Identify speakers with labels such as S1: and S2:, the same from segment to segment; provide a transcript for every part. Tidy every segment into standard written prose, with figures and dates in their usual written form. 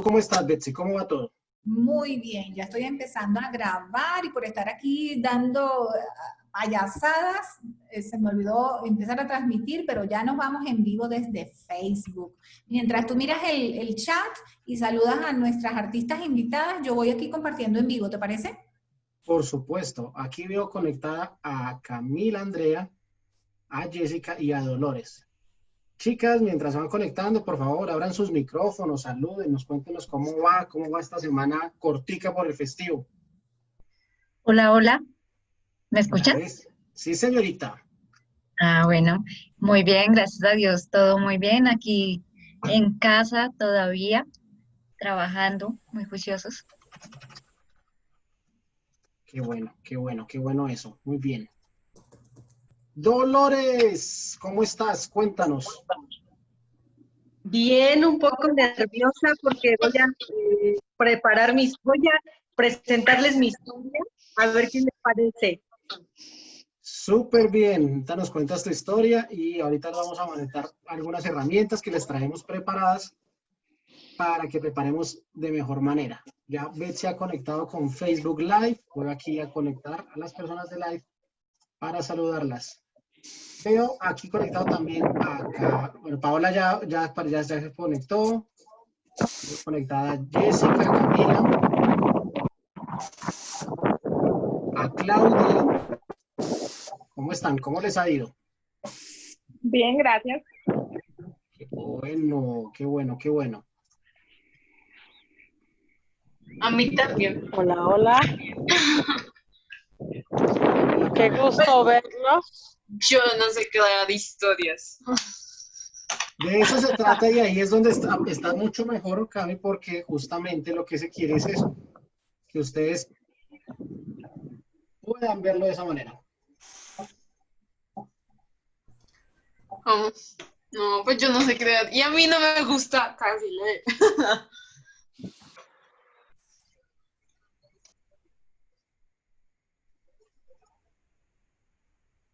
S1: ¿Cómo estás, Betsy? ¿Cómo va todo?
S2: Muy bien, ya estoy empezando a grabar y por estar aquí dando payasadas, se me olvidó empezar a transmitir, pero ya nos vamos en vivo desde Facebook. Mientras tú miras el chat y saludas a nuestras artistas invitadas, yo voy aquí compartiendo en vivo, ¿te parece?
S1: Por supuesto, aquí veo conectada a Camila Andrea, a Jessica y a Dolores. Chicas, mientras se van conectando, por favor, abran sus micrófonos, saluden, cuéntenos cómo va esta semana cortica por el festivo.
S3: Hola, hola, ¿me
S1: ¿La
S3: escuchan?
S1: ves? Sí, señorita.
S3: Ah, bueno, muy bien, gracias a Dios, todo muy bien. Aquí en casa todavía, trabajando, muy juiciosos.
S1: Qué bueno, qué bueno, qué bueno eso. Muy bien. Dolores, ¿cómo estás? Cuéntanos.
S4: Bien, un poco nerviosa porque voy a presentarles mi historia, a ver qué les parece.
S1: Súper bien, ahorita nos cuentas tu historia y ahorita nos vamos a manejar algunas herramientas que les traemos preparadas para que preparemos de mejor manera. Ya Beth se ha conectado con Facebook Live, voy aquí a conectar a las personas de Live para saludarlas. Veo aquí conectado también acá, bueno, Paola ya se conectó, veo conectada Jessica, Camila, a Claudia. ¿Cómo están? ¿Cómo les ha ido?
S5: Bien, gracias.
S1: Qué bueno, qué bueno, qué bueno.
S6: A mí también.
S5: Hola, hola. Qué gusto verlos.
S6: Yo no sé qué de historias.
S1: De eso se trata y ahí es donde está mucho mejor, Cami, porque justamente lo que se quiere es eso, que ustedes puedan verlo de esa manera.
S6: ¿Cómo? No, pues yo no sé qué de... Y a mí no me gusta casi leer.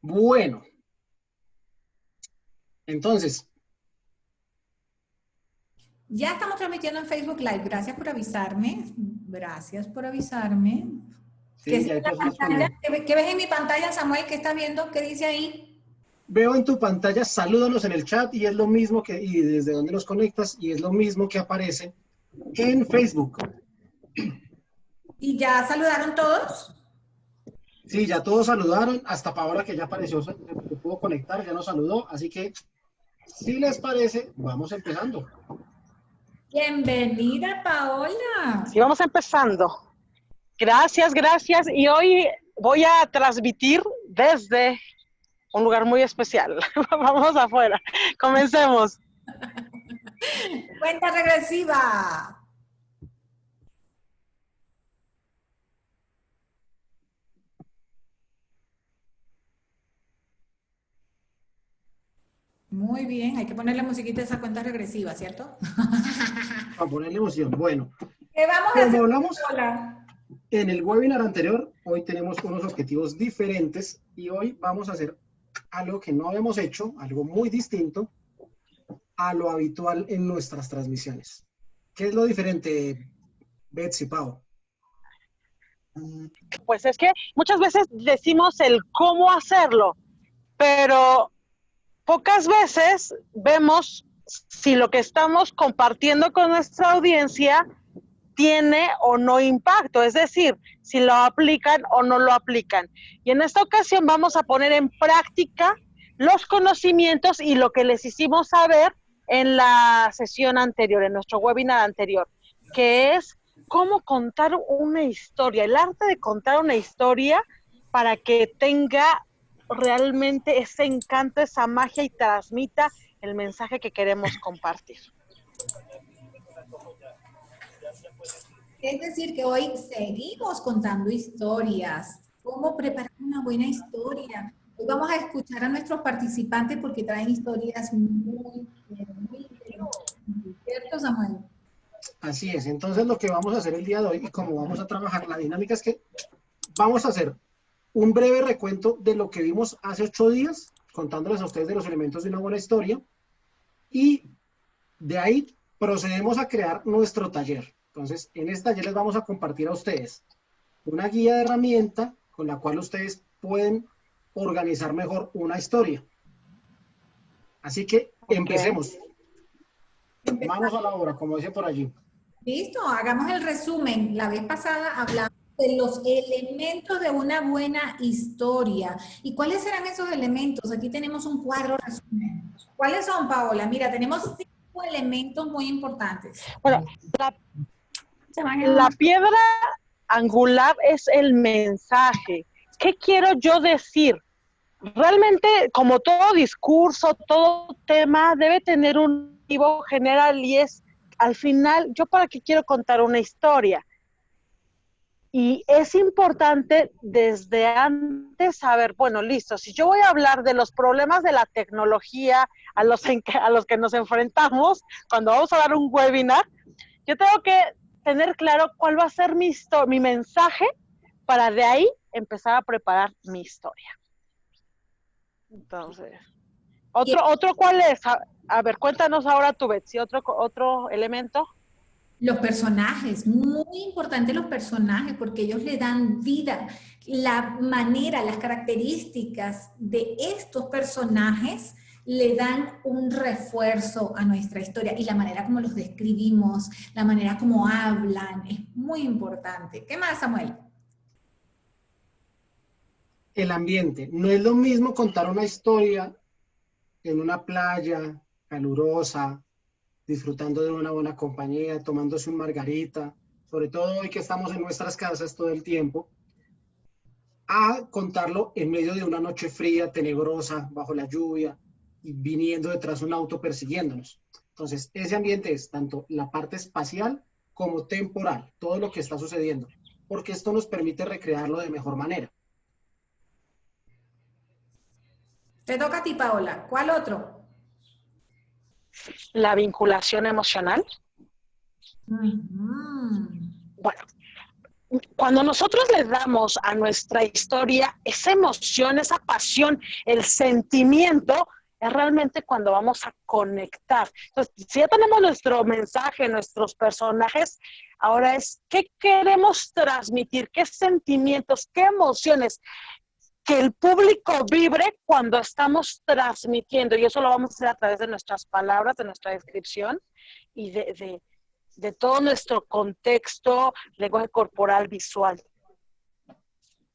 S1: Bueno, entonces,
S2: Ya estamos transmitiendo en Facebook Live, gracias por avisarme, gracias por avisarme. ¿Qué
S1: sí,
S2: es
S1: ya hay
S2: en la
S1: personas
S2: pantalla?
S1: con...
S2: ¿Qué ves en mi pantalla, Samuel? ¿Qué estás viendo? ¿Qué dice ahí?
S1: Veo en tu pantalla, salúdanos en el chat y es lo mismo y desde dónde nos conectas, y es lo mismo que aparece en Facebook.
S2: ¿Y ya saludaron todos?
S1: Sí, ya todos saludaron, hasta Paola que ya apareció, se pudo conectar, ya nos saludó, así que si les parece, vamos empezando.
S2: Bienvenida, Paola.
S5: Sí, vamos empezando. Gracias, gracias. Y hoy voy a transmitir desde un lugar muy especial. Vamos afuera. Comencemos.
S2: Cuenta regresiva. Muy bien, hay que ponerle musiquita a esa cuenta regresiva, ¿cierto?
S1: Para ponerle emoción. Bueno,
S2: ¿Qué vamos a
S1: como
S2: hacer,
S1: hablamos
S2: Paola?
S1: en el webinar anterior, hoy tenemos unos objetivos diferentes y hoy vamos a hacer algo que no habíamos hecho, algo muy distinto a lo habitual en nuestras transmisiones. ¿Qué es lo diferente, Betsy, Pau?
S5: Pues es que muchas veces decimos el cómo hacerlo, pero pocas veces vemos si lo que estamos compartiendo con nuestra audiencia tiene o no impacto, es decir, si lo aplican o no lo aplican. Y en esta ocasión vamos a poner en práctica los conocimientos y lo que les hicimos saber en la sesión anterior, en nuestro webinar anterior, que es cómo contar una historia, el arte de contar una historia para que tenga realmente ese encanto, esa magia y transmita el mensaje que queremos compartir.
S2: Es decir, que hoy seguimos contando historias. ¿Cómo preparar una buena historia? Hoy vamos a escuchar a nuestros participantes porque traen historias muy interesantes. ¿Cierto, Samuel?
S1: Así es, entonces lo que vamos a hacer el día de hoy y cómo vamos a trabajar la dinámica es que vamos a hacer un breve recuento de lo que vimos hace 8 días, contándoles a ustedes de los elementos de una buena historia, y de ahí procedemos a crear nuestro taller. Entonces, en este taller les vamos a compartir a ustedes una guía de herramienta con la cual ustedes pueden organizar mejor una historia. Así que empecemos. Manos a la obra, como dice por allí.
S2: Listo, hagamos el resumen. La vez pasada hablamos de los elementos de una buena historia. ¿Y cuáles serán esos elementos? Aquí tenemos un cuadro resumen. ¿Cuáles son, Paola? Mira, tenemos 5 elementos muy importantes.
S5: Bueno, la piedra angular es el mensaje. ¿Qué quiero yo decir? Realmente, como todo discurso, todo tema debe tener un objetivo general y es, al final, ¿yo para qué quiero contar una historia? Y es importante desde antes saber, bueno, listo, si yo voy a hablar de los problemas de la tecnología a los que nos enfrentamos cuando vamos a dar un webinar, yo tengo que tener claro cuál va a ser mi mensaje para de ahí empezar a preparar mi historia. Entonces, ¿otro cuál es? A ver, cuéntanos ahora tú, Betsy, otro elemento.
S2: Los personajes, muy importante los personajes, porque ellos le dan vida. La manera, las características de estos personajes le dan un refuerzo a nuestra historia y la manera como los describimos, la manera como hablan, es muy importante. ¿Qué más, Samuel?
S1: El ambiente. No es lo mismo contar una historia en una playa calurosa, disfrutando de una buena compañía, tomándose un margarita, sobre todo hoy que estamos en nuestras casas todo el tiempo, a contarlo en medio de una noche fría, tenebrosa, bajo la lluvia, y viniendo detrás un auto persiguiéndonos. Entonces, ese ambiente es tanto la parte espacial como temporal, todo lo que está sucediendo, porque esto nos permite recrearlo de mejor manera.
S2: Te toca a ti, Paola. ¿Cuál otro?
S5: La vinculación emocional.
S2: Mm.
S5: Bueno, cuando nosotros le damos a nuestra historia esa emoción, esa pasión, el sentimiento, es realmente cuando vamos a conectar. Entonces, si ya tenemos nuestro mensaje, nuestros personajes, ahora es qué queremos transmitir, qué sentimientos, qué emociones, que el público vibre cuando estamos transmitiendo, y eso lo vamos a hacer a través de nuestras palabras, de nuestra descripción y de todo nuestro contexto, lenguaje corporal, visual.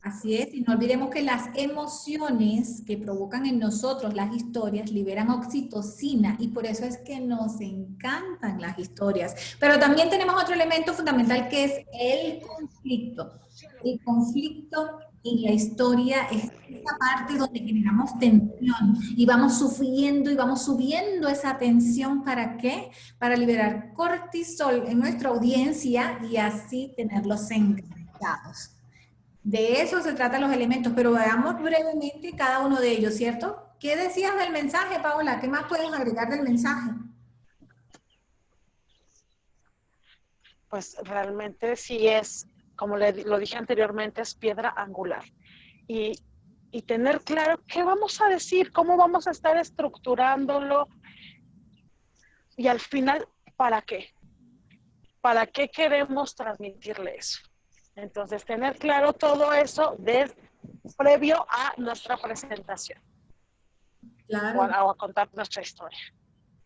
S2: Así es, y no olvidemos que las emociones que provocan en nosotros las historias liberan oxitocina y por eso es que nos encantan las historias. Pero también tenemos otro elemento fundamental que es el conflicto. El conflicto en la historia es esa parte donde generamos tensión y vamos sufriendo y vamos subiendo esa tensión. ¿Para qué? Para liberar cortisol en nuestra audiencia y así tenerlos enganchados. De eso se tratan los elementos, pero veamos brevemente cada uno de ellos, ¿cierto? ¿Qué decías del mensaje, Paola? ¿Qué más puedes agregar del mensaje?
S5: Pues realmente sí es, como lo dije anteriormente, es piedra angular. Y tener claro qué vamos a decir, cómo vamos a estar estructurándolo y al final, ¿para qué? ¿Para qué queremos transmitirle eso? Entonces, tener claro todo eso previo a nuestra presentación.
S2: Claro.
S5: O a contar nuestra historia.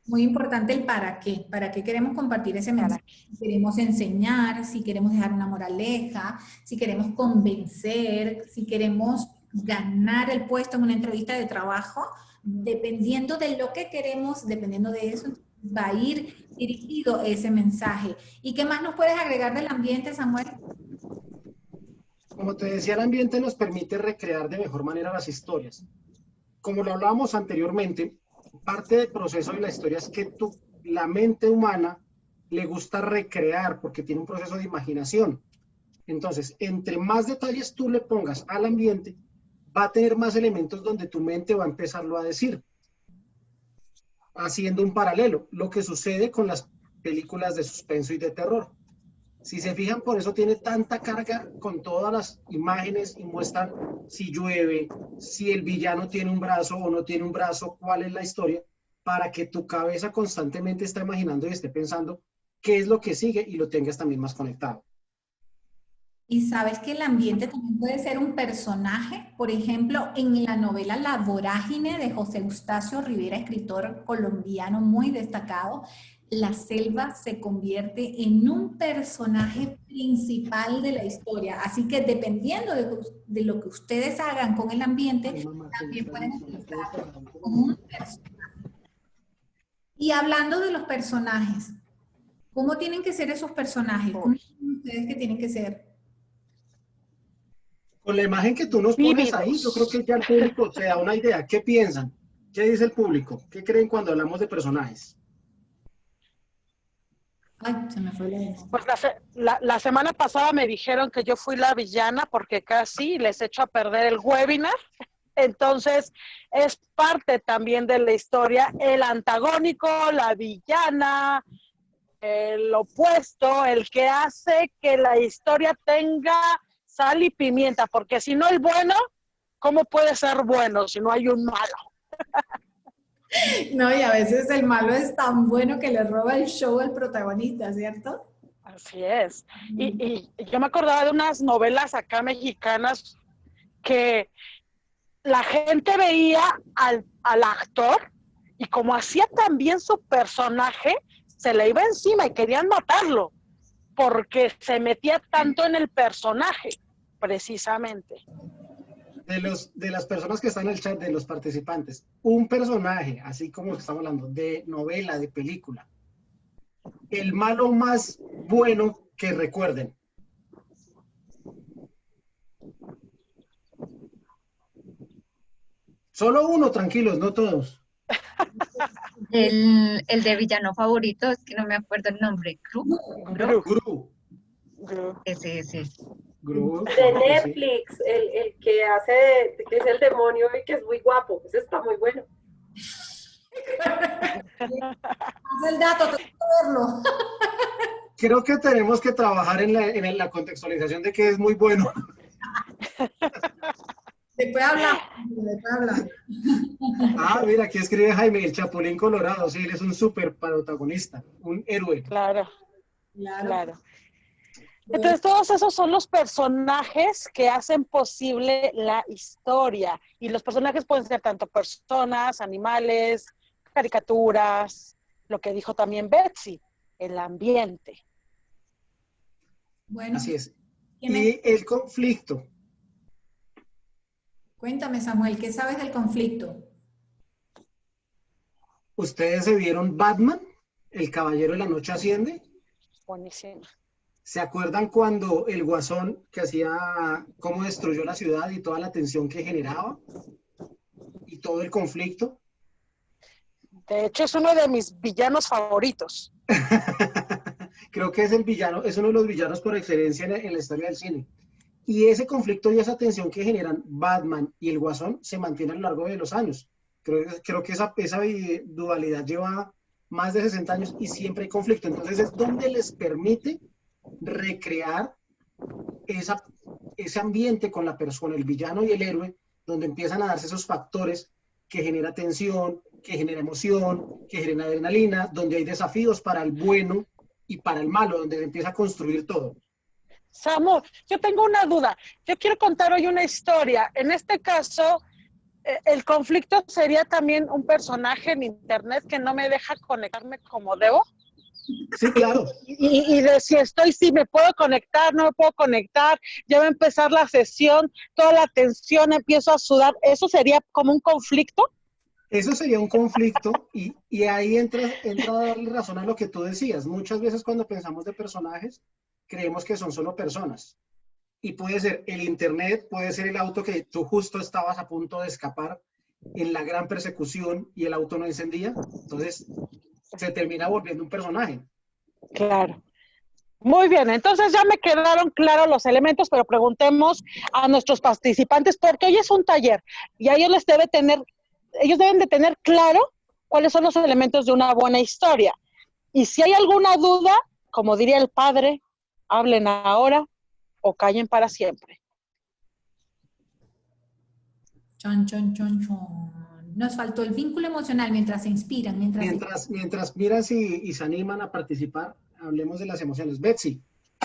S2: Muy importante el para qué queremos compartir ese mensaje, si queremos enseñar, si queremos dejar una moraleja, si queremos convencer, si queremos ganar el puesto en una entrevista de trabajo, dependiendo de lo que queremos, dependiendo de eso, va a ir dirigido ese mensaje. ¿Y qué más nos puedes agregar del ambiente, Samuel?
S1: Como te decía, el ambiente nos permite recrear de mejor manera las historias. Como lo hablábamos anteriormente, parte del proceso de la historia es que la mente humana le gusta recrear porque tiene un proceso de imaginación. Entonces, entre más detalles tú le pongas al ambiente, va a tener más elementos donde tu mente va a empezarlo a decir. Haciendo un paralelo, lo que sucede con las películas de suspenso y de terror. Si se fijan, por eso tiene tanta carga con todas las imágenes y muestran si llueve, si el villano tiene un brazo o no tiene un brazo, cuál es la historia, para que tu cabeza constantemente esté imaginando y esté pensando qué es lo que sigue y lo tengas también más conectado.
S2: Y sabes que el ambiente también puede ser un personaje. Por ejemplo, en la novela La Vorágine de José Eustacio Rivera, escritor colombiano muy destacado, la selva se convierte en un personaje principal de la historia. Así que dependiendo de lo que ustedes hagan con el ambiente,
S1: Ay, mamá, te
S2: también
S1: estás
S2: pueden
S1: diciendo, te
S2: utilizarlo
S1: estás dando
S2: como un personaje. Y hablando de los personajes, ¿cómo tienen que ser esos personajes? ¿Cómo creen ustedes que tienen que ser?
S1: Con la imagen que tú nos pones ahí, yo creo
S5: Vívidos.
S1: que ya el público se da una idea. ¿Qué piensan? ¿Qué dice el público? ¿Qué creen cuando hablamos de personajes?
S2: Ay, se me fue la idea.
S5: Pues la semana pasada me dijeron que yo fui la villana porque casi les echo a perder el webinar. Entonces, es parte también de la historia, el antagónico, la villana, el opuesto, el que hace que la historia tenga sal y pimienta, porque si no el bueno, ¿cómo puede ser bueno si no hay un malo?
S2: No, y a veces el malo es tan bueno que le roba el show al protagonista, ¿cierto?
S5: Así es. Y yo me acordaba de unas novelas acá mexicanas que la gente veía al actor y como hacía también su personaje, se le iba encima y querían matarlo porque se metía tanto en el personaje, precisamente.
S1: De las personas que están en el chat, de los participantes, un personaje, así como estamos hablando, de novela, de película, el malo más bueno que recuerden. Solo uno, tranquilos, no todos.
S3: El de villano favorito, es que no me acuerdo el nombre. ¿Gru?
S5: Gru.
S1: Gru.
S5: Gru.
S3: Ese.
S1: Gru,
S7: De
S1: claro que sí.
S7: Netflix, el que hace, que es el demonio y que es muy guapo, ese está muy bueno.
S2: Haz el dato, tengo que verlo.
S1: Creo que tenemos que trabajar en la contextualización de que es muy bueno.
S2: Después hablamos.
S1: Ah, mira, aquí escribe Jaime, el Chapulín Colorado. Sí, él es un súper protagonista, un héroe.
S5: Claro,
S2: Claro.
S5: claro. Entonces, todos esos son los personajes que hacen posible la historia. Y los personajes pueden ser tanto personas, animales, caricaturas, lo que dijo también Betsy, el ambiente.
S2: Bueno,
S1: Así es.
S2: ¿quién
S1: Y el conflicto.
S2: Cuéntame, Samuel, ¿qué sabes del conflicto?
S1: ¿Ustedes se vieron Batman? El Caballero de la Noche Asciende.
S5: Buenísimo.
S1: ¿Se acuerdan cuando el Guasón que hacía cómo destruyó la ciudad y toda la tensión que generaba? Y todo el conflicto.
S5: De hecho, es uno de mis villanos favoritos.
S1: Creo que es el villano, es uno de los villanos por excelencia en la historia del cine. Y ese conflicto y esa tensión que generan Batman y el Guasón se mantiene a lo largo de los años. Creo que esa dualidad lleva más de 60 años y siempre hay conflicto. Entonces es donde les permite recrear ese ambiente con la persona, el villano y el héroe, donde empiezan a darse esos factores que genera tensión, que genera emoción, que genera adrenalina, donde hay desafíos para el bueno y para el malo, donde se empieza a construir todo.
S5: Samu, yo tengo una duda. Yo quiero contar hoy una historia. En este caso, el conflicto sería también un personaje en internet que no me deja conectarme como debo.
S1: Sí, claro.
S5: Y de si me puedo conectar, no me puedo conectar, ya va a empezar la sesión, toda la tensión, empiezo a sudar. ¿Eso sería como un conflicto?
S1: Eso sería un conflicto y ahí entra a darle razón a lo que tú decías. Muchas veces cuando pensamos de personajes, creemos que son solo personas. Y puede ser el internet, puede ser el auto que tú justo estabas a punto de escapar en la gran persecución y el auto no encendía. Entonces, se termina volviendo un personaje.
S5: Claro. Muy bien, entonces ya me quedaron claros los elementos, pero preguntemos a nuestros participantes, porque hoy es un taller y a ellos deben de tener claro cuáles son los elementos de una buena historia. Y si hay alguna duda, como diría el padre, hablen ahora o callen para siempre.
S2: Chon, chon, chon, chon. Nos faltó el vínculo emocional mientras se inspiran,
S1: Mientras miran y se animan a participar, hablemos de las emociones. Betsy,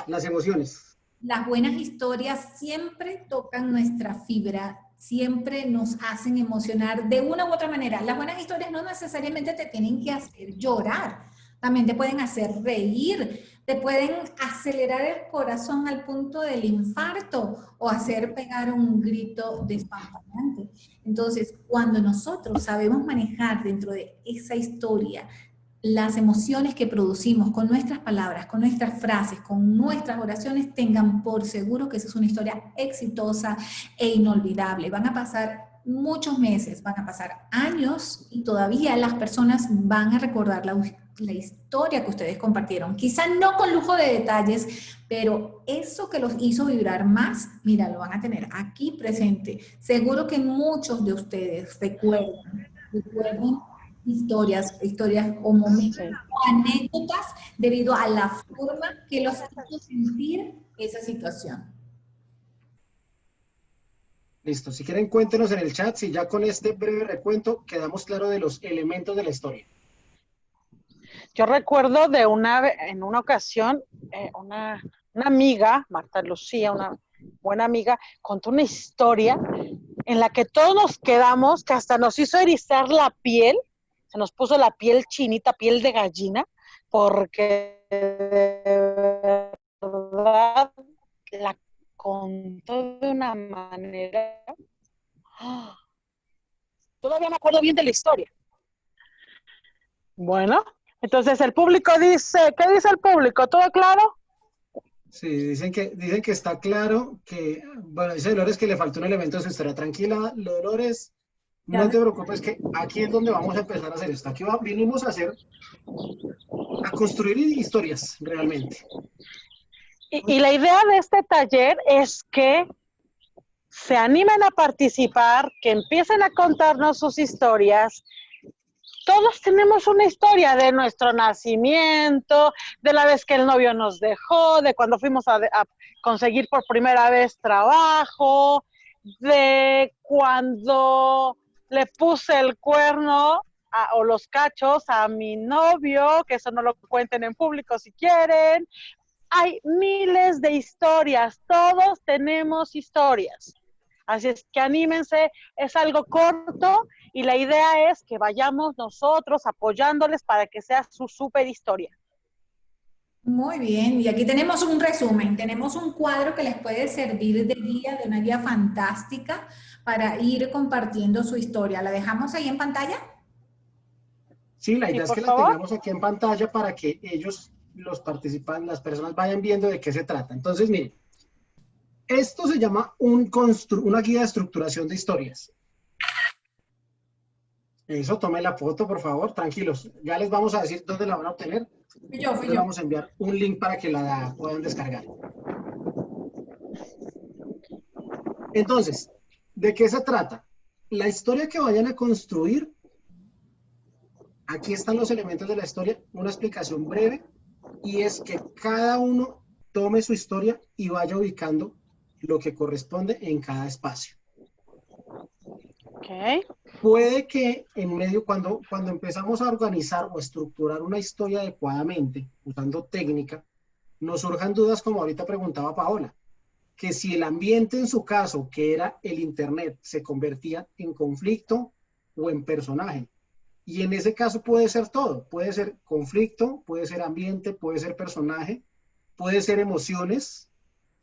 S1: las emociones.
S2: Las buenas historias siempre tocan nuestra fibra, siempre nos hacen emocionar de una u otra manera. Las buenas historias no necesariamente te tienen que hacer llorar, también te pueden hacer reír, te pueden acelerar el corazón al punto del infarto o hacer pegar un grito despampanante. Entonces, cuando nosotros sabemos manejar dentro de esa historia las emociones que producimos con nuestras palabras, con nuestras frases, con nuestras oraciones, tengan por seguro que esa es una historia exitosa e inolvidable. Van a pasar muchos meses, van a pasar años y todavía las personas van a recordar la historia que ustedes compartieron. Quizá no con lujo de detalles, pero eso que los hizo vibrar más, mira, lo van a tener aquí presente. Seguro que muchos de ustedes recuerdan historias o momentos o anécdotas debido a la forma que los hizo sentir esa situación.
S1: Listo, si quieren cuéntenos en el chat si ya con este breve recuento quedamos claro de los elementos de la historia.
S5: Yo recuerdo en una ocasión, una amiga, Marta Lucía, una buena amiga, contó una historia en la que todos nos quedamos, que hasta nos hizo erizar la piel, se nos puso la piel chinita, piel de gallina, porque de verdad la contó de una manera. Todavía me acuerdo bien de la historia. Bueno, entonces el público dice, ¿qué dice el público? ¿Todo claro?
S1: Sí, dicen que está claro que, bueno, dice Dolores que le faltó un elemento de su historia. Tranquila, Dolores, no te preocupes, que aquí es donde vamos a empezar a hacer esto. Aquí vinimos a construir historias, realmente.
S5: Y la idea de este taller es que se animen a participar, que empiecen a contarnos sus historias. Todos tenemos una historia de nuestro nacimiento, de la vez que el novio nos dejó, de cuando fuimos a conseguir por primera vez trabajo, de cuando le puse el cuerno o los cachos a mi novio, que eso no lo cuenten en público si quieren. Hay miles de historias, todos tenemos historias. Así es que anímense, es algo corto y la idea es que vayamos nosotros apoyándoles para que sea su súper historia.
S2: Muy bien, y aquí tenemos un resumen, tenemos un cuadro que les puede servir de guía, de una guía fantástica para ir compartiendo su historia. ¿La dejamos ahí en pantalla?
S1: Sí, la idea es
S5: por
S1: que la
S5: favor.
S1: tengamos aquí en pantalla para que ellos, los participantes, las personas vayan viendo de qué se trata. Entonces, miren, esto se llama una guía de estructuración de historias. Eso, tome la foto, por favor, tranquilos. Ya les vamos a decir dónde la van a obtener.
S2: Fui yo.
S1: Les vamos a enviar un link para que la puedan descargar. Entonces, ¿de qué se trata? La historia que vayan a construir, aquí están los elementos de la historia, una explicación breve, y es que cada uno tome su historia y vaya ubicando lo que corresponde en cada espacio.
S5: Okay.
S1: Puede que en medio, cuando empezamos a organizar o estructurar una historia adecuadamente, usando técnica, nos surjan dudas como ahorita preguntaba Paola, que si el ambiente en su caso, que era el Internet, se convertía en conflicto o en personaje. Y en ese caso puede ser todo, puede ser conflicto, puede ser ambiente, puede ser personaje, puede ser emociones,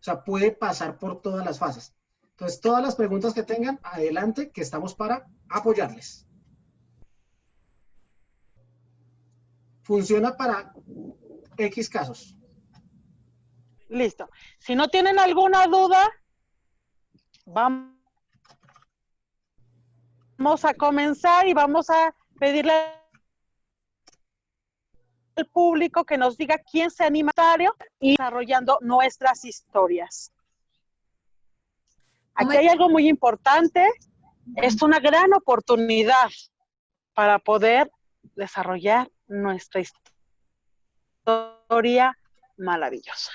S1: o sea, puede pasar por todas las fases. Entonces, todas las preguntas que tengan, adelante, que estamos para apoyarles. Funciona para X casos.
S5: Listo. Si no tienen alguna duda, vamos a comenzar y vamos a pedirle al público que nos diga quién se anima y desarrollando nuestras historias. Aquí hay algo muy importante. Es una gran oportunidad para poder desarrollar nuestra historia maravillosa.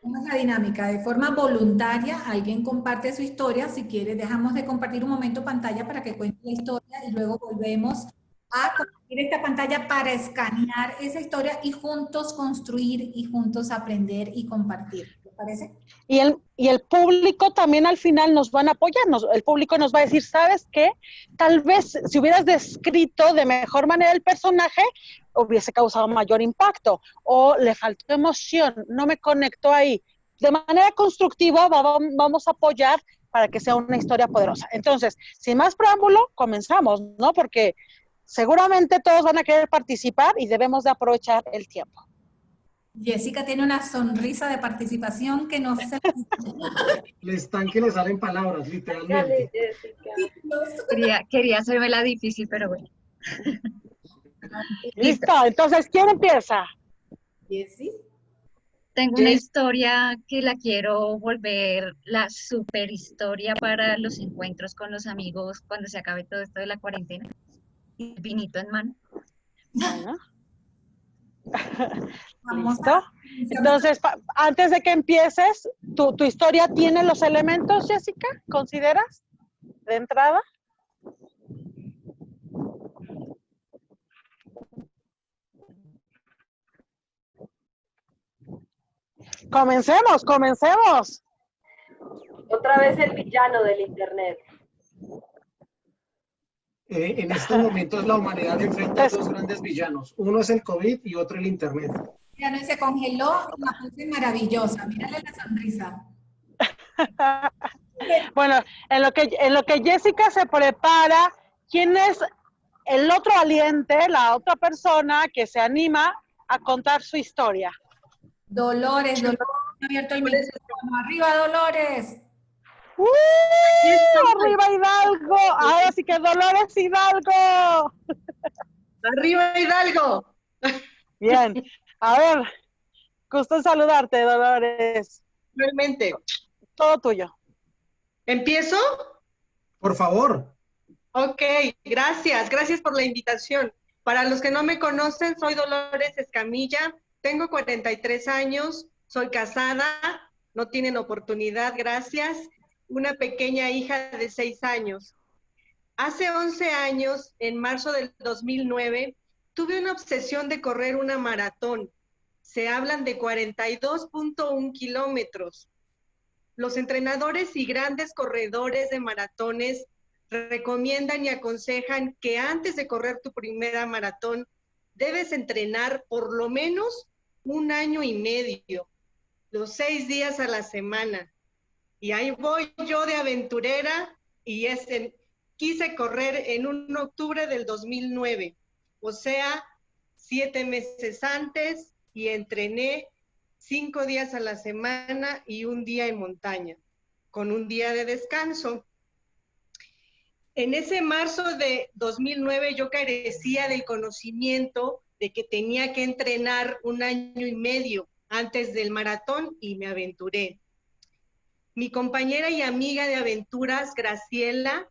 S2: ¿Cómo es la dinámica? De forma voluntaria, alguien comparte su historia. Si quiere, dejamos de compartir un momento pantalla para que cuente la historia y luego volvemos a compartir esta pantalla para escanear esa historia y juntos construir y juntos aprender y compartir. ¿Te parece?
S5: Y el público también al final nos van a apoyar, el público nos va a decir, ¿sabes qué? Tal vez si hubieras descrito de mejor manera el personaje, hubiese causado mayor impacto, o le faltó emoción, no me conectó ahí. De manera constructiva vamos a apoyar para que sea una historia poderosa. Entonces, sin más preámbulo, comenzamos, ¿no? Porque seguramente todos van a querer participar y debemos de aprovechar el tiempo.
S2: Jessica tiene una sonrisa de participación que no se...
S1: Le están que le salen palabras, literalmente.
S7: Dale, Jessica.
S3: Quería hacerme la difícil, pero bueno.
S5: Listo, entonces, ¿quién empieza?
S2: Jessy.
S3: Tengo una historia que la quiero volver la super historia para los encuentros con los amigos cuando se acabe todo esto de la cuarentena. Y vinito en mano.
S5: Bueno.
S2: Vamos
S5: ¿Listo? Entonces, antes de que empieces, ¿tu historia tiene los elementos, Jessica? ¿Consideras? De entrada. Comencemos.
S7: Otra vez el villano del internet.
S1: En estos momentos la humanidad enfrenta a dos grandes villanos. Uno es el COVID y otro el internet.
S2: Ya no se congeló, la puse maravillosa. Mírale la sonrisa.
S5: Bueno, en lo que Jessica se prepara, ¿quién es el otro valiente, la otra persona que se anima a contar su historia?
S2: Dolores, abierto el micrófono. ¡Arriba, Dolores!
S5: ¡Arriba Hidalgo! Ahora sí que Dolores Hidalgo.
S4: ¡Arriba Hidalgo!
S5: Bien, a ver, gusto en saludarte, Dolores.
S4: Realmente.
S5: Todo tuyo.
S4: ¿Empiezo?
S1: Por favor.
S4: Ok, gracias por la invitación. Para los que no me conocen, soy Dolores Escamilla, tengo 43 años, soy casada, no tienen oportunidad, gracias. Una pequeña hija de 6 años. Hace 11 años, en marzo del 2009, tuve una obsesión de correr una maratón. Se hablan de 42.1 kilómetros. Los entrenadores y grandes corredores de maratones recomiendan y aconsejan que antes de correr tu primera maratón, debes entrenar por lo menos 1 año y medio, los 6 días a la semana. Y ahí voy yo de aventurera y quise correr en un octubre del 2009, o sea, 7 meses antes, y entrené 5 días a la semana y 1 día en montaña, con 1 día de descanso. En ese marzo de 2009 yo carecía del conocimiento de que tenía que entrenar 1 año y medio antes del maratón y me aventuré. Mi compañera y amiga de aventuras, Graciela,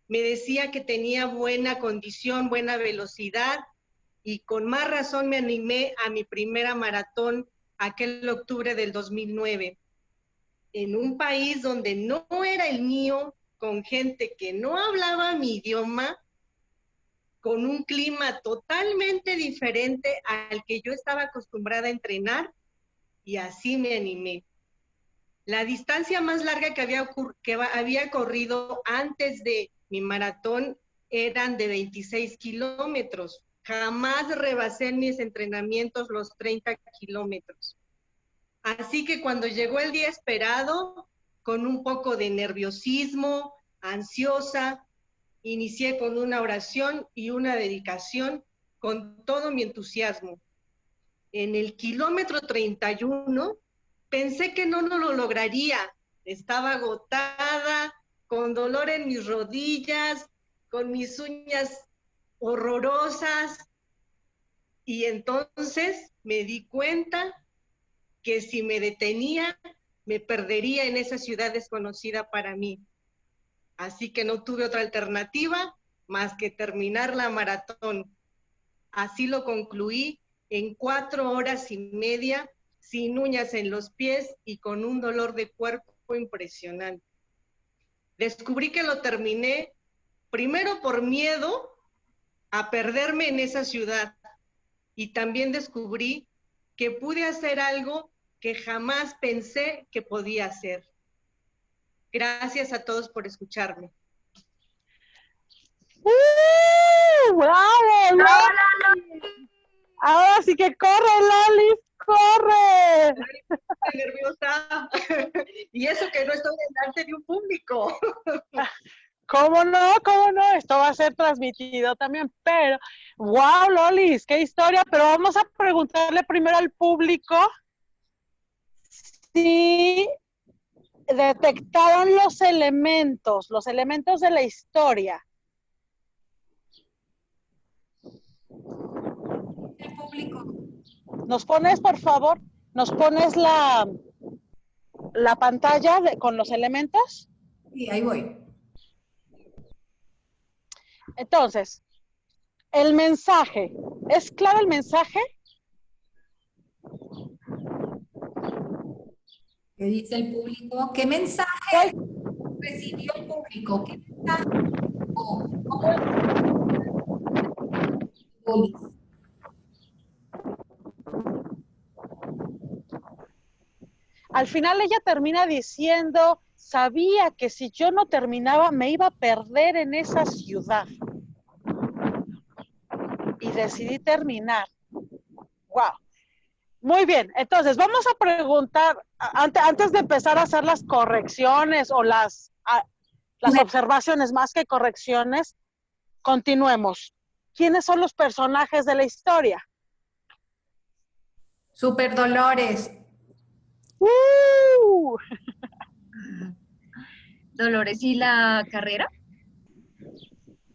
S4: me decía que tenía buena condición, buena velocidad, y con más razón me animé a mi primera maratón aquel octubre del 2009. En un país donde no era el mío, con gente que no hablaba mi idioma, con un clima totalmente diferente al que yo estaba acostumbrada a entrenar, y así me animé. La distancia más larga que había corrido antes de mi maratón eran de 26 kilómetros. Jamás rebasé en mis entrenamientos los 30 kilómetros. Así que cuando llegó el día esperado, con un poco de nerviosismo, ansiosa, inicié con una oración y una dedicación con todo mi entusiasmo. En el kilómetro 31, pensé que no lo lograría. Estaba agotada, con dolor en mis rodillas, con mis uñas horrorosas. Y entonces me di cuenta que si me detenía, me perdería en esa ciudad desconocida para mí. Así que no tuve otra alternativa más que terminar la maratón. Así lo concluí en 4 horas y media, sin uñas en los pies y con un dolor de cuerpo impresionante. Descubrí que lo terminé primero por miedo a perderme en esa ciudad, y también descubrí que pude hacer algo que jamás pensé que podía hacer. Gracias a todos por escucharme.
S5: ¡Bravo, Loli! Ahora sí que corre, Loli, corre.
S4: Estoy nerviosa. Y eso que no estoy delante de un público.
S5: ¿Cómo no? ¿Cómo no? Esto va a ser transmitido también, pero wow, Lolis, qué historia, pero vamos a preguntarle primero al público si detectaron los elementos de la historia.
S2: El público.
S5: ¿Nos pones, por favor, la pantalla con los elementos?
S2: Sí, ahí voy.
S5: Entonces, el mensaje, ¿es claro el mensaje?
S2: ¿Qué dice el público? ¿Qué mensaje recibió el público? ¿Qué mensaje?
S5: Al final ella termina diciendo, sabía que si yo no terminaba me iba a perder en esa ciudad. Y decidí terminar. Wow. Muy bien, entonces vamos a preguntar, antes de empezar a hacer las correcciones o las observaciones más que correcciones, continuemos. ¿Quiénes son los personajes de la historia?
S2: Super Dolores.
S3: Dolores y la carrera.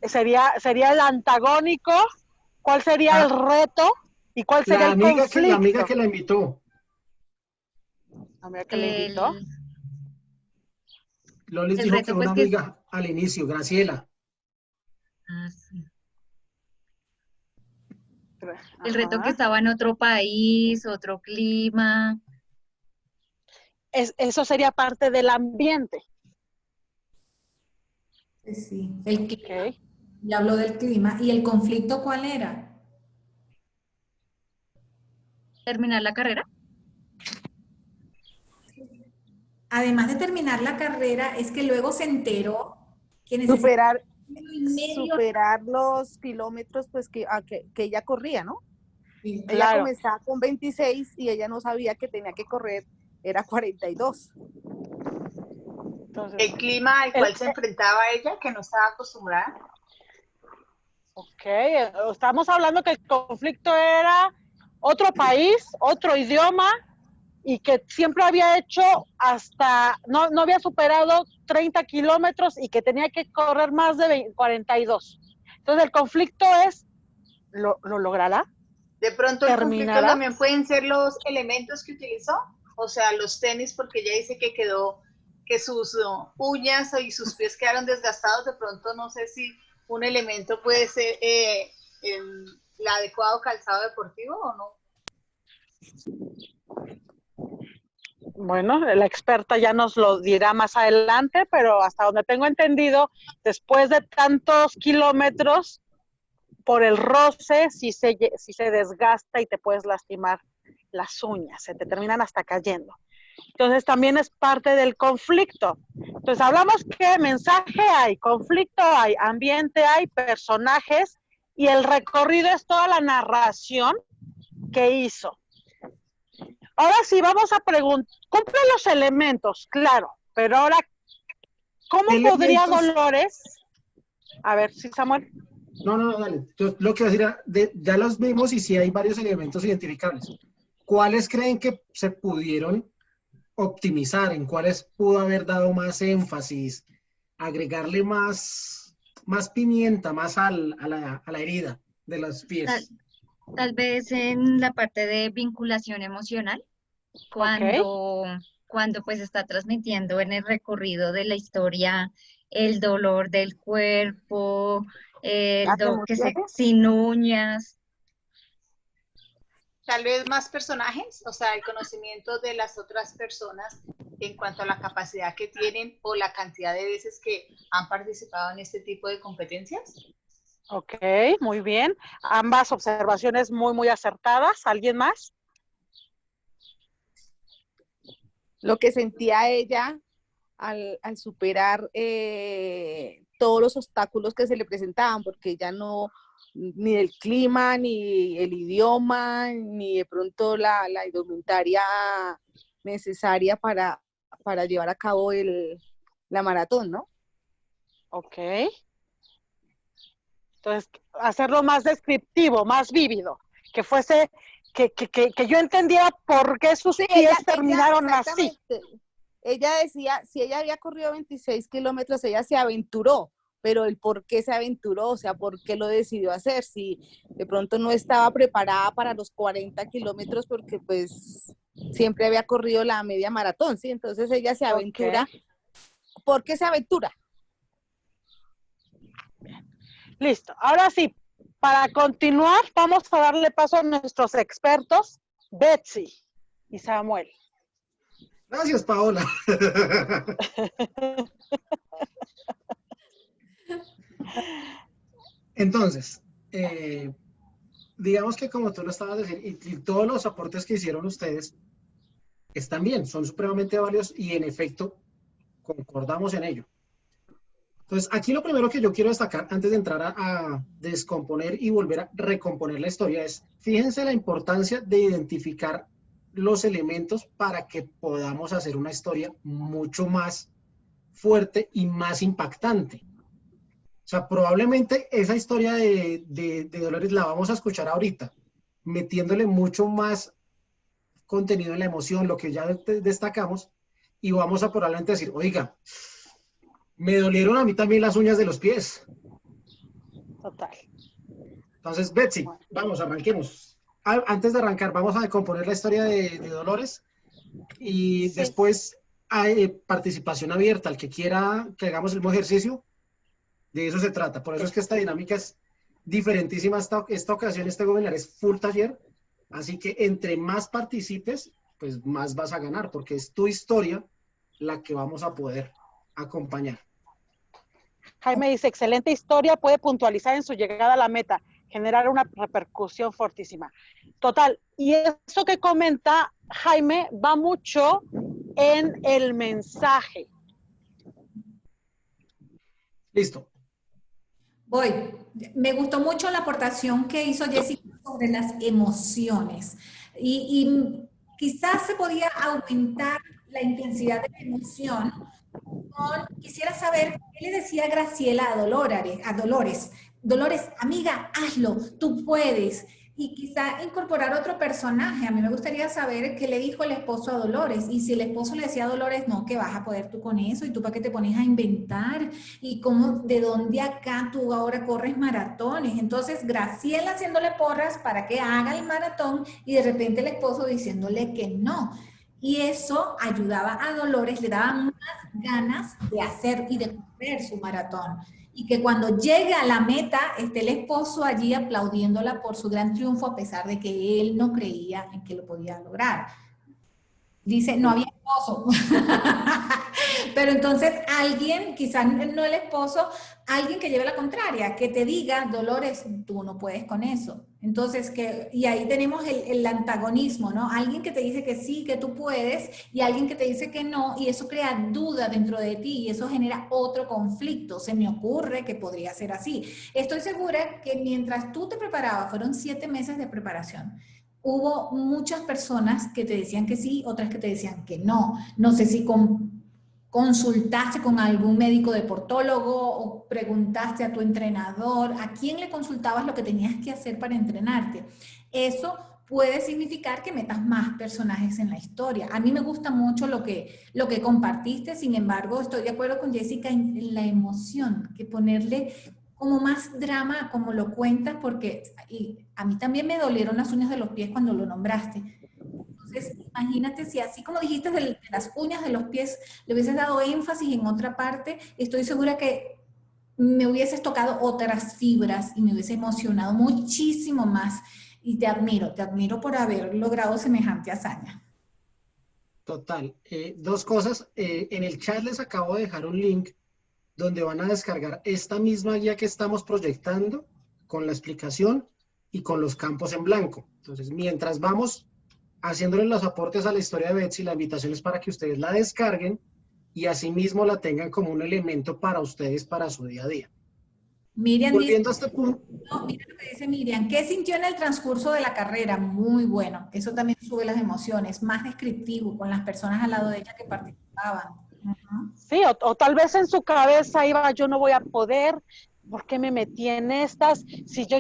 S5: Sería el antagónico. ¿Cuál sería el reto? ¿Y cuál sería el conflicto?
S1: La amiga que la invitó.
S5: La amiga que la invitó.
S1: Lolis dijo que una amiga al inicio, Graciela.
S3: Ah, sí. El reto que estaba en otro país, otro clima.
S5: Eso sería parte del ambiente.
S2: Sí, el clima. Ya habló del clima. ¿Y el conflicto cuál era?
S3: ¿Terminar la carrera?
S2: Además de terminar la carrera, es que luego se enteró que
S8: superar los kilómetros pues que ella corría, ¿no? Sí, ella comenzaba con 26 y ella no sabía que tenía que correr, era 42.
S9: Entonces, el clima al cual se enfrentaba ella, que no estaba acostumbrada.
S5: Ok, estamos hablando que el conflicto era otro país, otro idioma, y que siempre había hecho no había superado 30 kilómetros y que tenía que correr más de 42. Entonces el conflicto es, ¿lo logrará?
S9: De pronto el conflicto también pueden ser los elementos que utilizó, o sea, los tenis, porque ella dice que sus uñas y sus pies quedaron desgastados. De pronto no sé si un elemento puede ser el adecuado calzado deportivo o no.
S5: Bueno, la experta ya nos lo dirá más adelante, pero hasta donde tengo entendido, después de tantos kilómetros, por el roce, si se desgasta y te puedes lastimar las uñas, se te terminan hasta cayendo. Entonces también es parte del conflicto. Entonces hablamos que mensaje hay, conflicto hay, ambiente hay, personajes, y el recorrido es toda la narración que hizo. Ahora sí, vamos a preguntar, cumple los elementos, claro, pero ahora, ¿cómo podría Dolores? A ver, sí, Samuel.
S1: No, dale. Yo lo que voy a decir, ya los vimos y sí hay varios elementos identificables. ¿Cuáles creen que se pudieron optimizar? ¿En cuáles pudo haber dado más énfasis? Agregarle más pimienta, más sal a la herida de los pies.
S3: Tal vez en la parte de vinculación emocional, cuando pues está transmitiendo en el recorrido de la historia el dolor del cuerpo, sin uñas.
S9: tal vez más personajes, o sea, el conocimiento de las otras personas en cuanto a la capacidad que tienen o la cantidad de veces que han participado en este tipo de competencias.
S5: Ok, muy bien. Ambas observaciones muy acertadas. ¿Alguien más?
S8: Lo que sentía ella al superar todos los obstáculos que se le presentaban, porque ella no, ni el clima, ni el idioma, ni de pronto la indumentaria necesaria para llevar a cabo la maratón, ¿no?
S5: Ok. Entonces, hacerlo más descriptivo, más vívido, que fuese, que yo entendiera por qué sus pies terminaron así.
S8: Ella decía, si ella había corrido 26 kilómetros, ella se aventuró, pero el por qué se aventuró, o sea, por qué lo decidió hacer, si de pronto no estaba preparada para los 40 kilómetros porque pues siempre había corrido la media maratón, ¿sí? Entonces ella se aventura. Okay. ¿Por qué se aventura?
S5: Listo. Ahora sí, para continuar, vamos a darle paso a nuestros expertos, Betsy y Samuel.
S1: Gracias, Paola. Entonces, digamos que como tú lo estabas diciendo, y todos los aportes que hicieron ustedes están bien, son supremamente válidos y en efecto concordamos en ello. Entonces, aquí lo primero que yo quiero destacar antes de entrar a descomponer y volver a recomponer la historia es, fíjense la importancia de identificar los elementos para que podamos hacer una historia mucho más fuerte y más impactante. O sea, probablemente esa historia de Dolores la vamos a escuchar ahorita, metiéndole mucho más contenido en la emoción, lo que ya destacamos, y vamos a probablemente decir, oiga, me dolieron a mí también las uñas de los pies.
S5: Total.
S1: Entonces, Betsy, vamos, arranquemos. Antes de arrancar, vamos a decomponer la historia de Dolores y sí. Después hay participación abierta. Al que quiera que hagamos el mismo ejercicio, de eso se trata. Por eso es que esta dinámica es diferentísima. Esta ocasión, este webinar es full taller. Así que entre más participes, pues más vas a ganar, porque es tu historia la que vamos a poder acompañar.
S5: Jaime dice, excelente historia, puede puntualizar en su llegada a la meta, generar una repercusión fortísima. Total, y eso que comenta Jaime va mucho en el mensaje.
S1: Listo.
S2: Voy. Me gustó mucho la aportación que hizo Jessica sobre las emociones. Y quizás se podía aumentar la intensidad de la emoción. Quisiera saber qué le decía Graciela a Dolores. Dolores, amiga, hazlo, tú puedes. Y quizá incorporar otro personaje. A mí me gustaría saber qué le dijo el esposo a Dolores. Y si el esposo le decía a Dolores, no, que vas a poder tú con eso. ¿Y tú para qué te pones a inventar? ¿Y cómo, de dónde acá tú ahora corres maratones? Entonces, Graciela haciéndole porras para que haga el maratón y de repente el esposo diciéndole que no. Y eso ayudaba a Dolores, le daba más ganas de hacer y de correr su maratón. Y que cuando llegue a la meta, esté el esposo allí aplaudiéndola por su gran triunfo, a pesar de que él no creía en que lo podía lograr. Dice, no había esposo. Pero entonces alguien, quizás no el esposo, alguien que lleve la contraria, que te diga, Dolores, tú no puedes con eso. Entonces, y ahí tenemos el antagonismo, ¿no? Alguien que te dice que sí, que tú puedes, y alguien que te dice que no, y eso crea duda dentro de ti, y eso genera otro conflicto. Se me ocurre que podría ser así. Estoy segura que mientras tú te preparabas, fueron 7 meses de preparación, hubo muchas personas que te decían que sí, otras que te decían que no. No sé si consultaste con algún médico deportólogo o preguntaste a tu entrenador, ¿a quién le consultabas lo que tenías que hacer para entrenarte? Eso puede significar que metas más personajes en la historia. A mí me gusta mucho lo que compartiste, sin embargo, estoy de acuerdo con Jessica en la emoción, que ponerle como más drama, como lo cuentas, porque a mí también me dolieron las uñas de los pies cuando lo nombraste. Entonces, imagínate si así como dijiste de las uñas de los pies, le hubieses dado énfasis en otra parte, estoy segura que me hubieses tocado otras fibras y me hubiese emocionado muchísimo más. y te admiro por haber logrado semejante hazaña.
S1: Total. Dos cosas. En el chat les acabo de dejar un link donde van a descargar esta misma guía que estamos proyectando con la explicación y con los campos en blanco. Entonces, mientras vamos haciéndole los aportes a la historia de Betsy, la invitación es para que ustedes la descarguen y asimismo la tengan como un elemento para ustedes, para su día a día.
S2: Miriam
S1: Volviendo
S2: dice,
S1: a este punto.
S2: no, mira lo que dice Miriam, ¿qué sintió en el transcurso de la carrera? Muy bueno, eso también sube las emociones, más descriptivo con las personas al lado de ella que participaban.
S5: Sí, o tal vez en su cabeza iba, yo no voy a poder, ¿por qué me metí en estas? Si yo